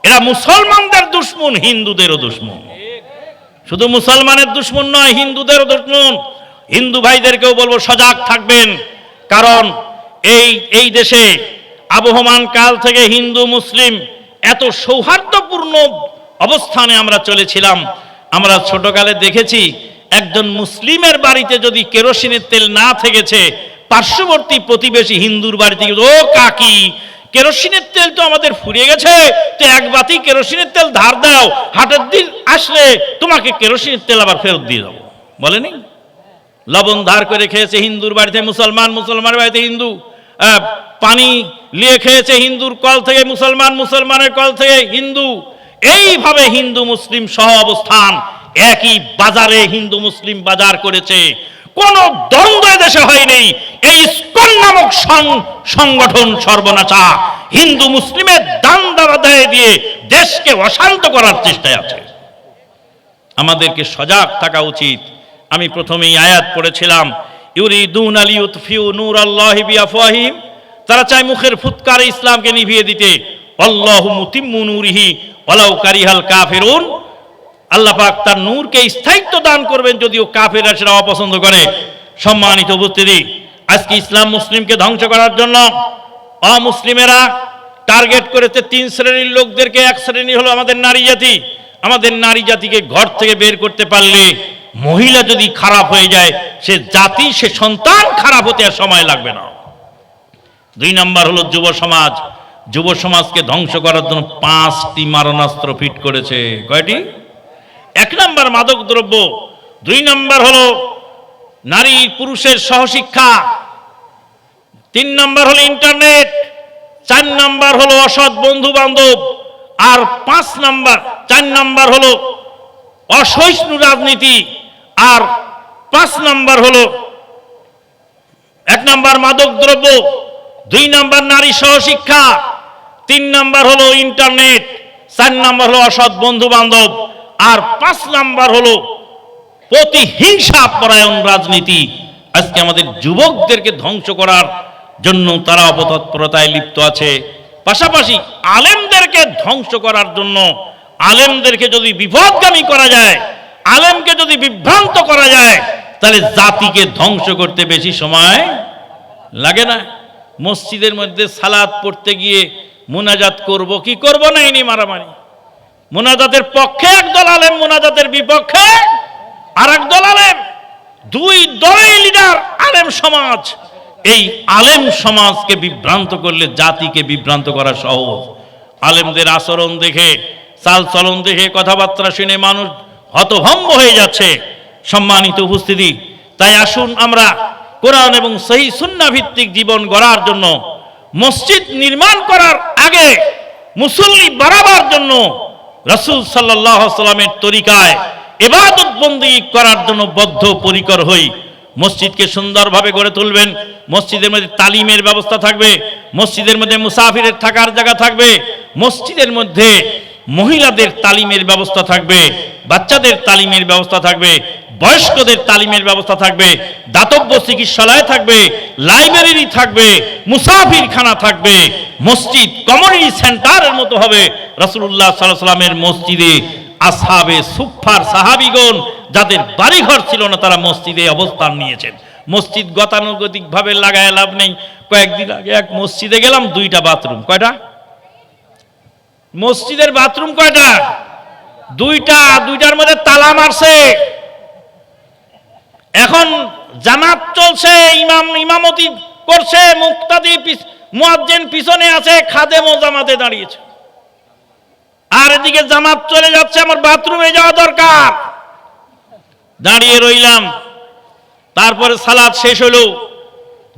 এরা মুসলমানদের দুশমন, হিন্দুদেরও দুশমন। শুধু মুসলমানের দুশমন নয়, হিন্দুদেরও দুশমন। হিন্দু ভাইদেরকেও বলবো সজাগ থাকবেন, কারণ এই দেশে আবহমান কাল থেকে হিন্দু মুসলিম এত সৌহার্দ্যপূর্ণ অবস্থানে আমরা চলেছিলাম। আমরা ছোটকালে দেখেছি একজন মুসলিমের বাড়িতে যদি কেরোসিনের তেল না থেকেছে, পার্শ্ববর্তী প্রতিবেশী হিন্দুর বাড়িতে ও কাকি, কেরোসিনের তেল তো আমাদের ফুরিয়ে গেছে, তো এক বাতি কেরোসিনের তেল ধার দাও, হাটের দিন আসলে তোমাকে কেরোসিনের তেল আবার ফেরত দিয়ে দেবো, বলেনি? লবণ ধার করে খেয়েছে হিন্দুর বাড়িতে মুসলমান, মুসলমানের বাড়িতে হিন্দু। পানি নিয়ে খেয়েছে হিন্দুর কল থেকে মুসলমান, মুসলমানের কল থেকে হিন্দু। এইভাবে হিন্দু মুসলিম সহ অবস্থান, একই বাজারে হিন্দু মুসলিম বাজার করেছে। কোন দ্বন্দ্ব দেশে হয়নি। এই ইসকন নামক সংগঠন সর্বনাশা হিন্দু মুসলিমের দান দাবাদায় দিয়ে দেশকে অশান্ত করার চেষ্টায় আছে। আমাদেরকে সজাগ থাকা উচিত। আমি প্রথমেই আয়াত পড়েছিলাম, ইউরিদুনা লিইউতফিউ নূরাল্লাহি বিআফওয়াহিহিম, তারা চায় মুখের ফুৎকারে ইসলামকে নিভিয়ে দিতে। আল্লাহু মুতিম্মু নূরিহি ওয়ালাউ কারিহাল কাফিরুন, আল্লাহ পাক তার নূরকে স্থায়িত্ব দান করবেন যদিও কাফেররা সেটা অপছন্দ করে। সম্মানিত উপস্থিতি, আজকে ইসলাম মুসলিমকে ধ্বংস করার জন্য অমুসলিমেরা টার্গেট করেছে তিন শ্রেণীর লোকদেরকে। এক শ্রেণী হলো আমাদের নারী জাতি। আমাদের নারী জাতিকে ঘর থেকে বের করতে পারলে, মহিলা যদি খারাপ হয়ে যায়, সে জাতি, সে সন্তান খারাপ হতে আর সময় লাগবে না। দুই নাম্বার হলো যুব সমাজ। যুব সমাজকে ধ্বংস করার জন্য 5টি মারণাস্ত্র ফিট করেছে। কয়টি? 1 নাম্বার মাদক দ্রব্য, 2 নাম্বার হলো নারী পুরুষের সহশিক্ষা, 3 নাম্বার হলো ইন্টারনেট, 4 নাম্বার হলো অসৎ বন্ধু বান্ধব, আর 4 নাম্বার হলো অসহিষ্ণু রাজনীতি, আর 5 নাম্বার হলো 1 নাম্বার মাদক দ্রব্য, 2 নাম্বার নারী সহশিক্ষা, 3 নাম্বার হলো ইন্টারনেট, 4 নাম্বার হলো অসৎ বন্ধু বান্ধব, আর 5 নাম্বার হলো প্রতিহিংসা পরায়ণ রাজনীতি। আজকে আমাদের যুবকদেরকে ধ্বংস করার জন্য তারা অপতৎপরতায় লিপ্ত আছে। পাশাপাশি আলেমদেরকে ধ্বংস করার জন্য, আলেমদেরকে যদি বিপদগামী করা যায়, আলেমকে যদি বিভ্রান্ত করা যায়, তাহলে জাতিকে ধ্বংস করতে বেশি সময় লাগে না। মসজিদের মধ্যে সালাত পড়তে গিয়ে মুনাজাত করব কি করব না, ইনি মারামারি। মুনাজাতের পক্ষে একদল আলেম, মুনাজাতের বিপক্ষে আর একদল আলেম, 2 দলের লিডার আলেম সমাজ। এই আলেম সমাজকে বিভ্রান্ত করলে জাতিকে বিভ্রান্ত করা সহজ। আলেমদের আচরণ দেখে, চাল চলন দেখে, কথাবার্তা শুনে মানুষ হতভম্ব হয়ে যাচ্ছে। সম্মানিত উপস্থিতি, তাই আসুন আমরা কোরআন এবং সহিহ সুন্নাহ ভিত্তিক জীবন গড়ার জন্য, মসজিদ নির্মাণ করার আগে মুসল্লি বাড়াবার জন্য রাসূল সাল্লাল্লাহু আলাইহি ওয়াসাল্লামের তরিকায় ইবাদত বন্দেগী করার জন্য বদ্ধপরিকর হই। মসজিদকে সুন্দরভাবে গড়ে তুলবেন। মসজিদের মধ্যে তালিমের ব্যবস্থা থাকবে, মসজিদের মধ্যে মুসাফিরের থাকার জায়গা থাকবে, মসজিদের মধ্যে মহিলাদের তালিমের ব্যবস্থা থাকবে, বাচ্চাদের তালিমের ব্যবস্থা থাকবে, বয়স্কদের তালিমের ব্যবস্থা থাকবে, দাতব্য চিকিৎসালয় থাকবে, লাইব্রেরি থাকবে, মুসাফিরখানা থাকবে। মসজিদ কমিউনিটি সেন্টারের মতো হবে। রাসূলুল্লাহ সাল্লাল্লাহু আলাইহি ওয়াসাল্লামের মসজিদে আসহাবে সুফফার সাহাবীগণ যাদের বাড়িঘর ছিল না, তারা মসজিদে অবস্থান নিয়েছেন। মসজিদ গতানুগতিক ভাবে লাগায় লাভ নেই। কয়েকদিন আগে এক মসজিদে গেলাম, 2টা বাথরুম। কয়টা? মসজিদের বাথরুম কয়টা? 2টা। 2টার মধ্যে তালা মারছে। এখন জামাত চলছে, ইমামতি করছে, মুক্তাদি মুয়াজ্জিন পিছনে আছে, খাদেমও জামাতে দাঁড়িয়েছে। আর এদিকে জামাত চলে যাচ্ছে, আমার বাথরুমে যাওয়া দরকার। দাঁড়িয়ে রইলাম। তারপরে সালাত শেষ হলো।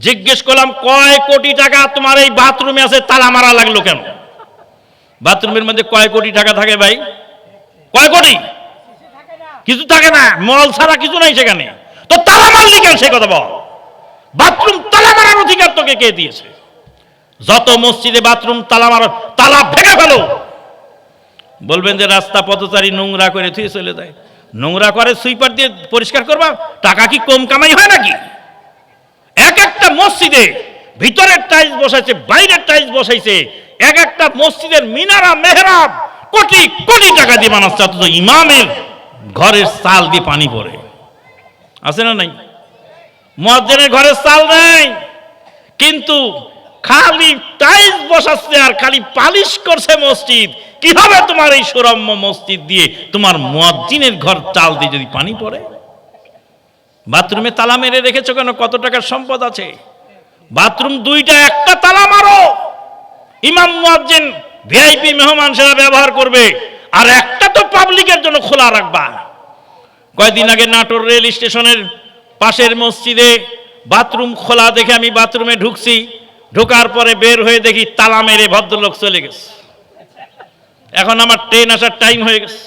জিজ্ঞেস করলাম, কয় কোটি টাকা তোমার এই বাথরুমে আছে, তালা মারা লাগলো কেন? বাথরুমের মধ্যে কয় কোটি টাকা থাকে ভাই? কয় কোটি? কিছু থাকে না, মল ছাড়া কিছু নাই সেখানে, তো তালা মারলি কেন? সে কথা বল। বাথরুম তালা মারার অধিকার তোকে কে দিয়েছে? যত মসজিদে বাথরুম তালা মারার, তালা ভেঙে ফেলো। বলবেন যে রাস্তা পথচারী নোংরা করে থুয়ে চলে যায়। নোংরা করে সুইপার দিয়ে পরিষ্কার করবা, টাকা কি কম কামাই হয় নাকি? এক একটা মসজিদে ভিতরের টাইলস বসাইছে, বাইরের টাইলস বসাইছে, এক একটা মসজিদের মিনারা মেহরাব কোটি কোটি টাকা দিয়ে বানাচ্ছে, অথচ ইমামের ঘরের চাল দিয়ে পানি পড়ে। আছে না নাই? মুয়াজ্জিনের ঘরের চাল নাই, কিন্তু খালি টাইলস বসাচ্ছে আর খালি পালিশ করছে মসজিদ। কিভাবে তোমার এই সুরম্য মসজিদ দিয়ে তোমার মুয়াজ্জিনের ঘর চাল দিয়ে যদি পানি পড়ে? বাথরুমে তালা মেরে রেখেছো কেন? কত টাকার সম্পদ আছে? বাথরুম দুইটা, একটা তালা মারো, ইমাম মুয়াজ্জিন ভিআইপি মেহমান সেরা ব্যবহার করবে, আর একটা তো পাবলিকের জন্য খোলা রাখবা। কয়েকদিন আগে নাটোর রেল স্টেশনের পাশের মসজিদে বাথরুম খোলা দেখে আমি বাথরুমে ঢুকছি, ঢোকার পরে বের হয়ে দেখি তালা মেরে ভদ্রলোক চলে গেছে। এখন আমার ট্রেন আসার টাইম হয়ে গেছে,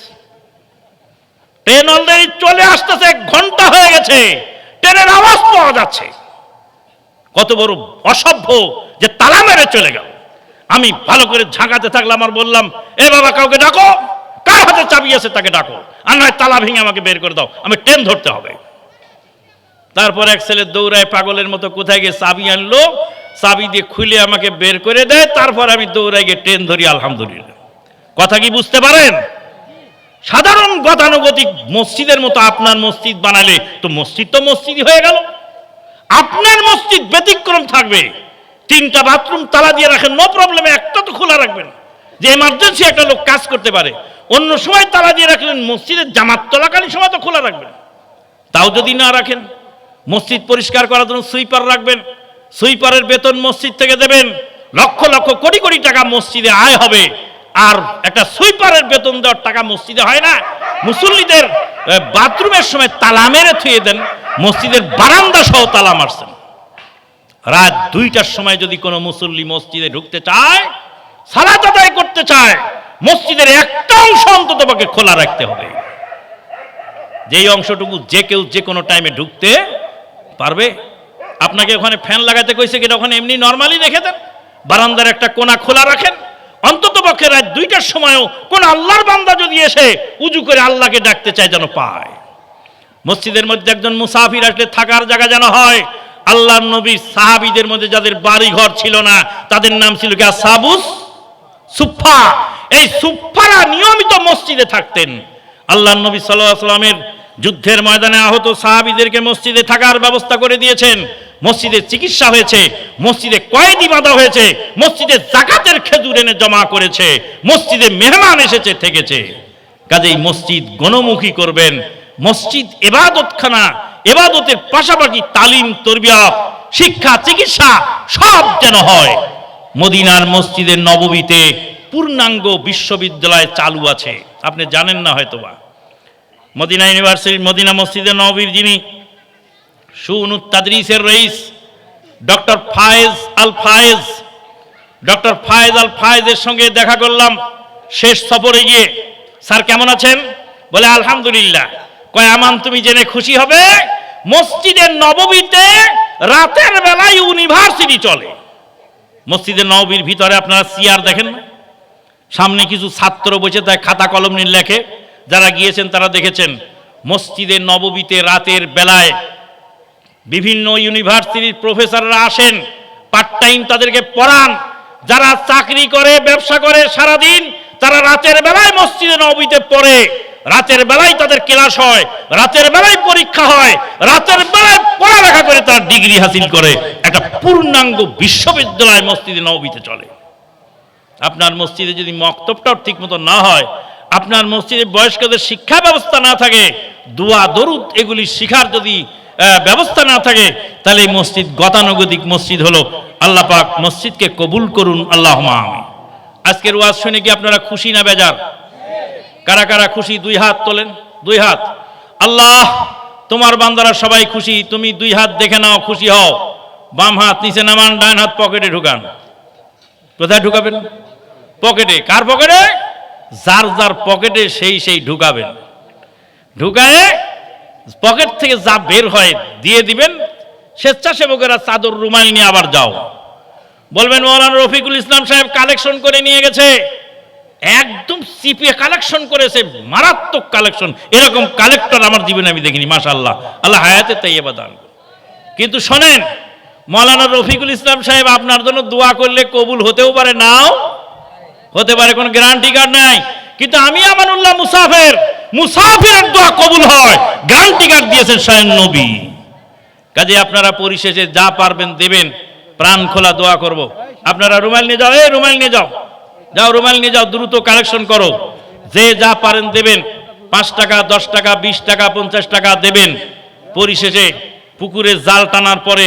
ট্রেন অলরেডি চলে আসতেছে, 1 ঘন্টা হয়ে গেছে, ট্রেনের আওয়াজ পাওয়া যাচ্ছে। কত বড় অসভ্য যে তালা মেরে চলে গেল। আমি ভালো করে ঝাঁকাতে থাকলাম আর বললাম, এ বাবা, কাউকে ডাকো, কার হাতে চাবি আছে তাকে ডাকো, আর নয় তালা ভেঙে আমাকে বের করে দাও, আমি ট্রেন ধরতে হবে। তারপর এক ছেলে দৌড়ায় পাগলের মতো কোথায় গিয়ে চাবি আনলো, চাবি দিয়ে খুলে আমাকে বের করে দেয়, তারপর আমি দৌড়ায় গিয়ে ট্রেন ধরি, আলহামদুলিল্লাহ। কথা কি বুঝতে পারেন? সাধারণ গতানুগতিক মসজিদের মতো আপনার মসজিদ বানালে তো মসজিদ তো মসজিদই হয়ে গেল। আপনার মসজিদ ব্যতিক্রম থাকবে, 3টা বাথরুম তালা দিয়ে রাখেন, নো প্রবলেমে, একটা তো খোলা রাখবেন, যে এমার্জেন্সি একটা লোক কাজ করতে পারে। অন্য সময় তালা দিয়ে রাখলেন, মসজিদের জামাত চলাকালীন সময় তো খোলা রাখবেন। তাও যদি না রাখেন, মসজিদ পরিষ্কার করার জন্য সুইপার রাখবেন, সুইপারের বেতন মসজিদ থেকে দেবেন, লক্ষ লক্ষ কোটি কোটি টাকা মসজিদে আয় হবে। আর একটা সুইপারের বেতন দেওয়ার টাকা মসজিদে হয় না। মুসল্লিদের বাথরুমের সময় তালা মেরে থুয়ে দেন, মসজিদের বারান্দা সহ তালা মারছেন। রাত 2টার সময় যদি কোনো মুসল্লি মসজিদে ঢুকতে চায়, সালাত আদায় করতে চায়, মসজিদের একটা অংশ অন্তত পক্ষে খোলা রাখতে হবে, যেই অংশটুকু যে কেউ যে কোনো টাইমে ঢুকতে পারবে। আপনাকে ওখানে ফ্যান লাগাতে কইছে কিনা, ওখানে এমনি নর্মালি রেখে দেন, বারান্দার একটা কোণা খোলা রাখেন। অন্তত পক্ষে রাত 2টার সময়ও কোন আল্লাহর বান্দা যদি এসে উজু করে আল্লাহকে ডাকতে চায় যেন পায়। মসজিদের মধ্যে একজন মুসাফির আসলে থাকার জায়গা যেন হয়। আল্লাহর নবীর সাহাবীদের মধ্যে যাদের বাড়ি ঘর ছিল না, তাদের নাম ছিল কি? আসহাবুস সুফফা। এই সুফফারা নিয়মিত মসজিদে থাকতেন। আল্লাহর নবী সাল্লাল্লাহু আলাইহি ওয়াসাল্লামের যুদ্ধের ময়দানে আহত সাহাবীদেরকে মসজিদে থাকার ব্যবস্থা করে দিয়েছেন, মসজিদে চিকিৎসা হয়েছে, মসজিদে কয়েদি বাঁধা হয়েছে, মসজিদে যাকাতের খেজুর এনে জমা করেছে, মসজিদে মেহমান এসেছে থেকেছে। কাজেই মসজিদ গণমুখী করবেন। মসজিদ ইবাদতখানা, ইবাদতের পাশাপাশি তালিম, তরবিয়ত, শিক্ষা, চিকিৎসা সব যেন হয়। মদিনার মসজিদের নববীতে পূর্ণাঙ্গ বিশ্ববিদ্যালয় চালু আছে, আপনি জানেন না হয়তোবা। মদিনা ইউনিভার্সিটি, মদিনা মসজিদে নববীর যিনি শুনুত তাদরিসের রইস ডক্টর ফায়েজ আল ফায়েজের সঙ্গে দেখা করলাম শেষ সফরে গিয়ে। স্যার কেমন আছেন? বলে আলহামদুলিল্লাহ। কয় আমান, তুমি জেনে খুশি হবে, মসজিদে নববীতে রাতের বেলায় ইউনিভার্সিটি চলে। মসজিদে নববীর ভিতরে আপনারা চেয়ার দেখেন না, সামনে কিছু ছাত্র বসে তাই খাতা কলম নিয়ে লেখে, যারা গিয়েছেন তারা দেখেছেন। মসজিদে নববীতে রাতের বেলায় বিভিন্ন ইউনিভার্সিটির প্রফেসররা আসেন, পার্ট টাইম তাদেরকে পড়ান। যারা চাকরি করে, ব্যবসা করে সারাদিন, তারা রাতের বেলায় মসজিদে নববীতে পড়ে। রাতের বেলায় তাদের ক্লাস হয়, রাতের বেলায় পরীক্ষা হয়, রাতের বেলায় পড়ালেখা করে তার ডিগ্রি হাসিল করে। একটা পূর্ণাঙ্গ বিশ্ববিদ্যালয় মসজিদে নববীতে চলে। আপনার মসজিদে যদি মক্তবটাও ঠিক মতো না হয়, আপনার মসজিদে বয়স্কদের শিক্ষা ব্যবস্থা না থাকে, দোয়া দরুদ এগুলি শিখার যদি ব্যবস্থা না থাকে, তাহলে এই মসজিদ গতানুগতিক মসজিদ হলো। আল্লাহ পাক মসজিদকে কবুল করুন, আল্লাহুম্মা আমিন। আজকের ওয়াজ শুনে কি আপনারা খুশি না বেজার? কারা কারা খুশি? 2 হাত তোলেন, 2 হাত। আল্লাহ, তোমার বান্দারা সবাই খুশি, তুমি 2 হাত দেখে নাও, খুশি হও। বাম হাত নিচে নামান, ডান হাত পকেটে ঢুকান। কোথায় ঢুকাবেন? পকেটে। কার পকেটে? যার যার পকেটে সেই ঢুকাবেন। ঢুকায়ে পকেট থেকে যা বের হয় দিয়ে দিবেন, স্বেচ্ছাসেবকেরা চাদর রুমাল নিয়ে আবার যাও। বলবেন মৌলানা রফিকুল ইসলাম সাহেব কালেকশন করে নিয়ে গেছে, একদম চিপিয়ে কালেকশন করেছে, মারাত্মক কালেকশন, এরকম কালেক্টর আমার জীবনে আমি দেখিনি। মাশাআল্লাহ, আল্লাহ হায়াতে তাইয়্যিবা দান করুন। কিন্তু শোনেন, মৌলানা রফিকুল ইসলাম সাহেব আপনার জন্য দোয়া করলে কবুল হতেও পারে, নাও হতে পারে, কোনো গ্যারান্টি কার্ড নাই। কিন্তু আমি আমানুল্লাহ মুসাফিরের দোয়া কবুল হয়, গ্যারান্টি কার্ড দিয়েছেন স্বয়ং নবী। কাজে আপনারা পরিশেষে যা পারবেন দেবেন, প্রাণ খোলা দোয়া করব। আপনারা রুমাল নিয়ে যাও, রুমাল নিয়ে যাও, রুমাল নিয়ে যাও, দ্রুত কালেকশন করো, যে যা পারেন দেবেন। 5 টাকা, 10 টাকা, 20 টাকা, 50 টাকা দেবেন। পরিশেষে পুকুরে জাল টানার পরে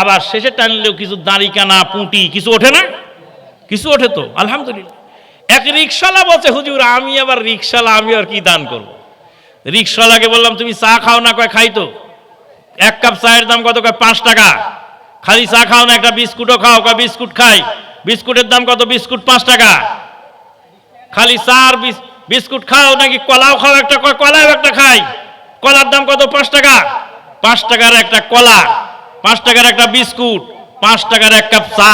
আবার শেষে টানলেও কিছু দাঁড়ি কানা পুঁটি কিছু ওঠে না? কিছু ওঠে তো, আলহামদুলিল্লাহ। এক রিক্সাওয়ালা বলছে, হুজুর আমি আবার রিক্সাওয়ালা, আমি আর কি দান করব। রিক্সাওয়ালাকে বললাম তুমি চা খাও না? কয় খাই তো। 1 কাপ চায়ের দাম কত? কয় 5 টাকা। খালি চা খাও না, একটা বিস্কুটও খাও? কয় বিস্কুট খাই। বিস্কুটের দাম কত? বিস্কুট 5 টাকা। খালি চা আর বিস্কুট খাও নাকি কলাও খাও? একটা কয় কলাও একটা খাই। কলার দাম কত? 5 টাকা। 5 টাকার একটা কলা, 5 টাকার একটা বিস্কুট, 5 টাকার 1 কাপ চা,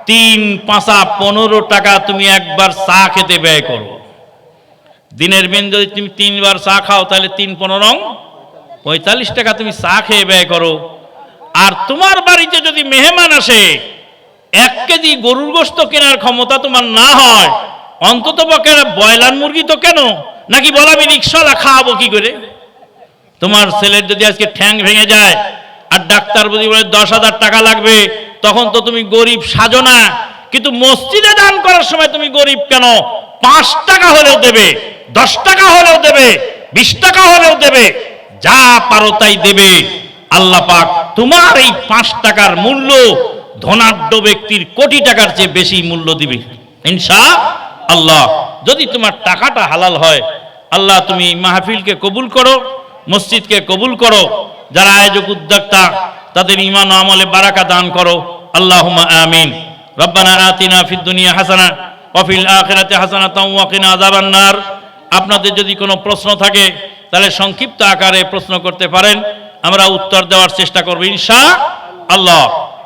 3 5 15 টাকা তুমি একবার চা খেতে ব্যয় করো। দিনের দিন যদি তুমি 3 বার চা খাও তাহলে 3 15 45 টাকা তুমি চা খেয়ে ব্যয় করো। আর তোমার বাড়িতে যদি মেহমান আসে, 1 কেজি গরুর গোশত কেনার ক্ষমতা তোমার না হয়, অন্তত পক্ষে ব্রয়লার মুরগি তো কেন, নাকি বলা আমি রিক্সাওয়ালা খাওয়াবো কি করে? তোমার ছেলের যদি আজকে ঠ্যাং ভেঙে যায় আর ডাক্তার যদি বলে 10,000 টাকা লাগবে, তখন তো তুমি গরিব সাজো না। কিন্তু মসজিদে দান করার সময় তুমি গরিব কেন? 5 টাকা হলেও দেবে, 10 টাকা হলেও দেবে, 20 টাকা হলেও দেবে, যা পারো তাই দেবে। আল্লাহ পাক তোমার এই 5 টাকার মূল্য ধনাঢ্য ব্যক্তির কোটি টাকার চেয়ে বেশি মূল্য দিবে ইনশাআল্লাহ। যদি তোমার টাকাটা হালাল হয়। আল্লাহ তুমি মাহফিলকে কবুল করো, মসজিদকে কবুল করো, যারা আয়োজক উদ্যোক্তা তাদের ঈমান ও আমলে বারাকা দান করো। আল্লাহুম্মা আমিন। রব্বানা আতিনা ফিদ দুনিয়া হাসানা ওয়া ফিল আখিরাতি হাসানাতাও ওয়া কিনা আযাবান নার। আপনাদের যদি কোনো প্রশ্ন থাকে তাহলে সংক্ষিপ্ত আকারে প্রশ্ন করতে পারেন, আমরা উত্তর দেওয়ার চেষ্টা করব ইনশাআল্লাহ।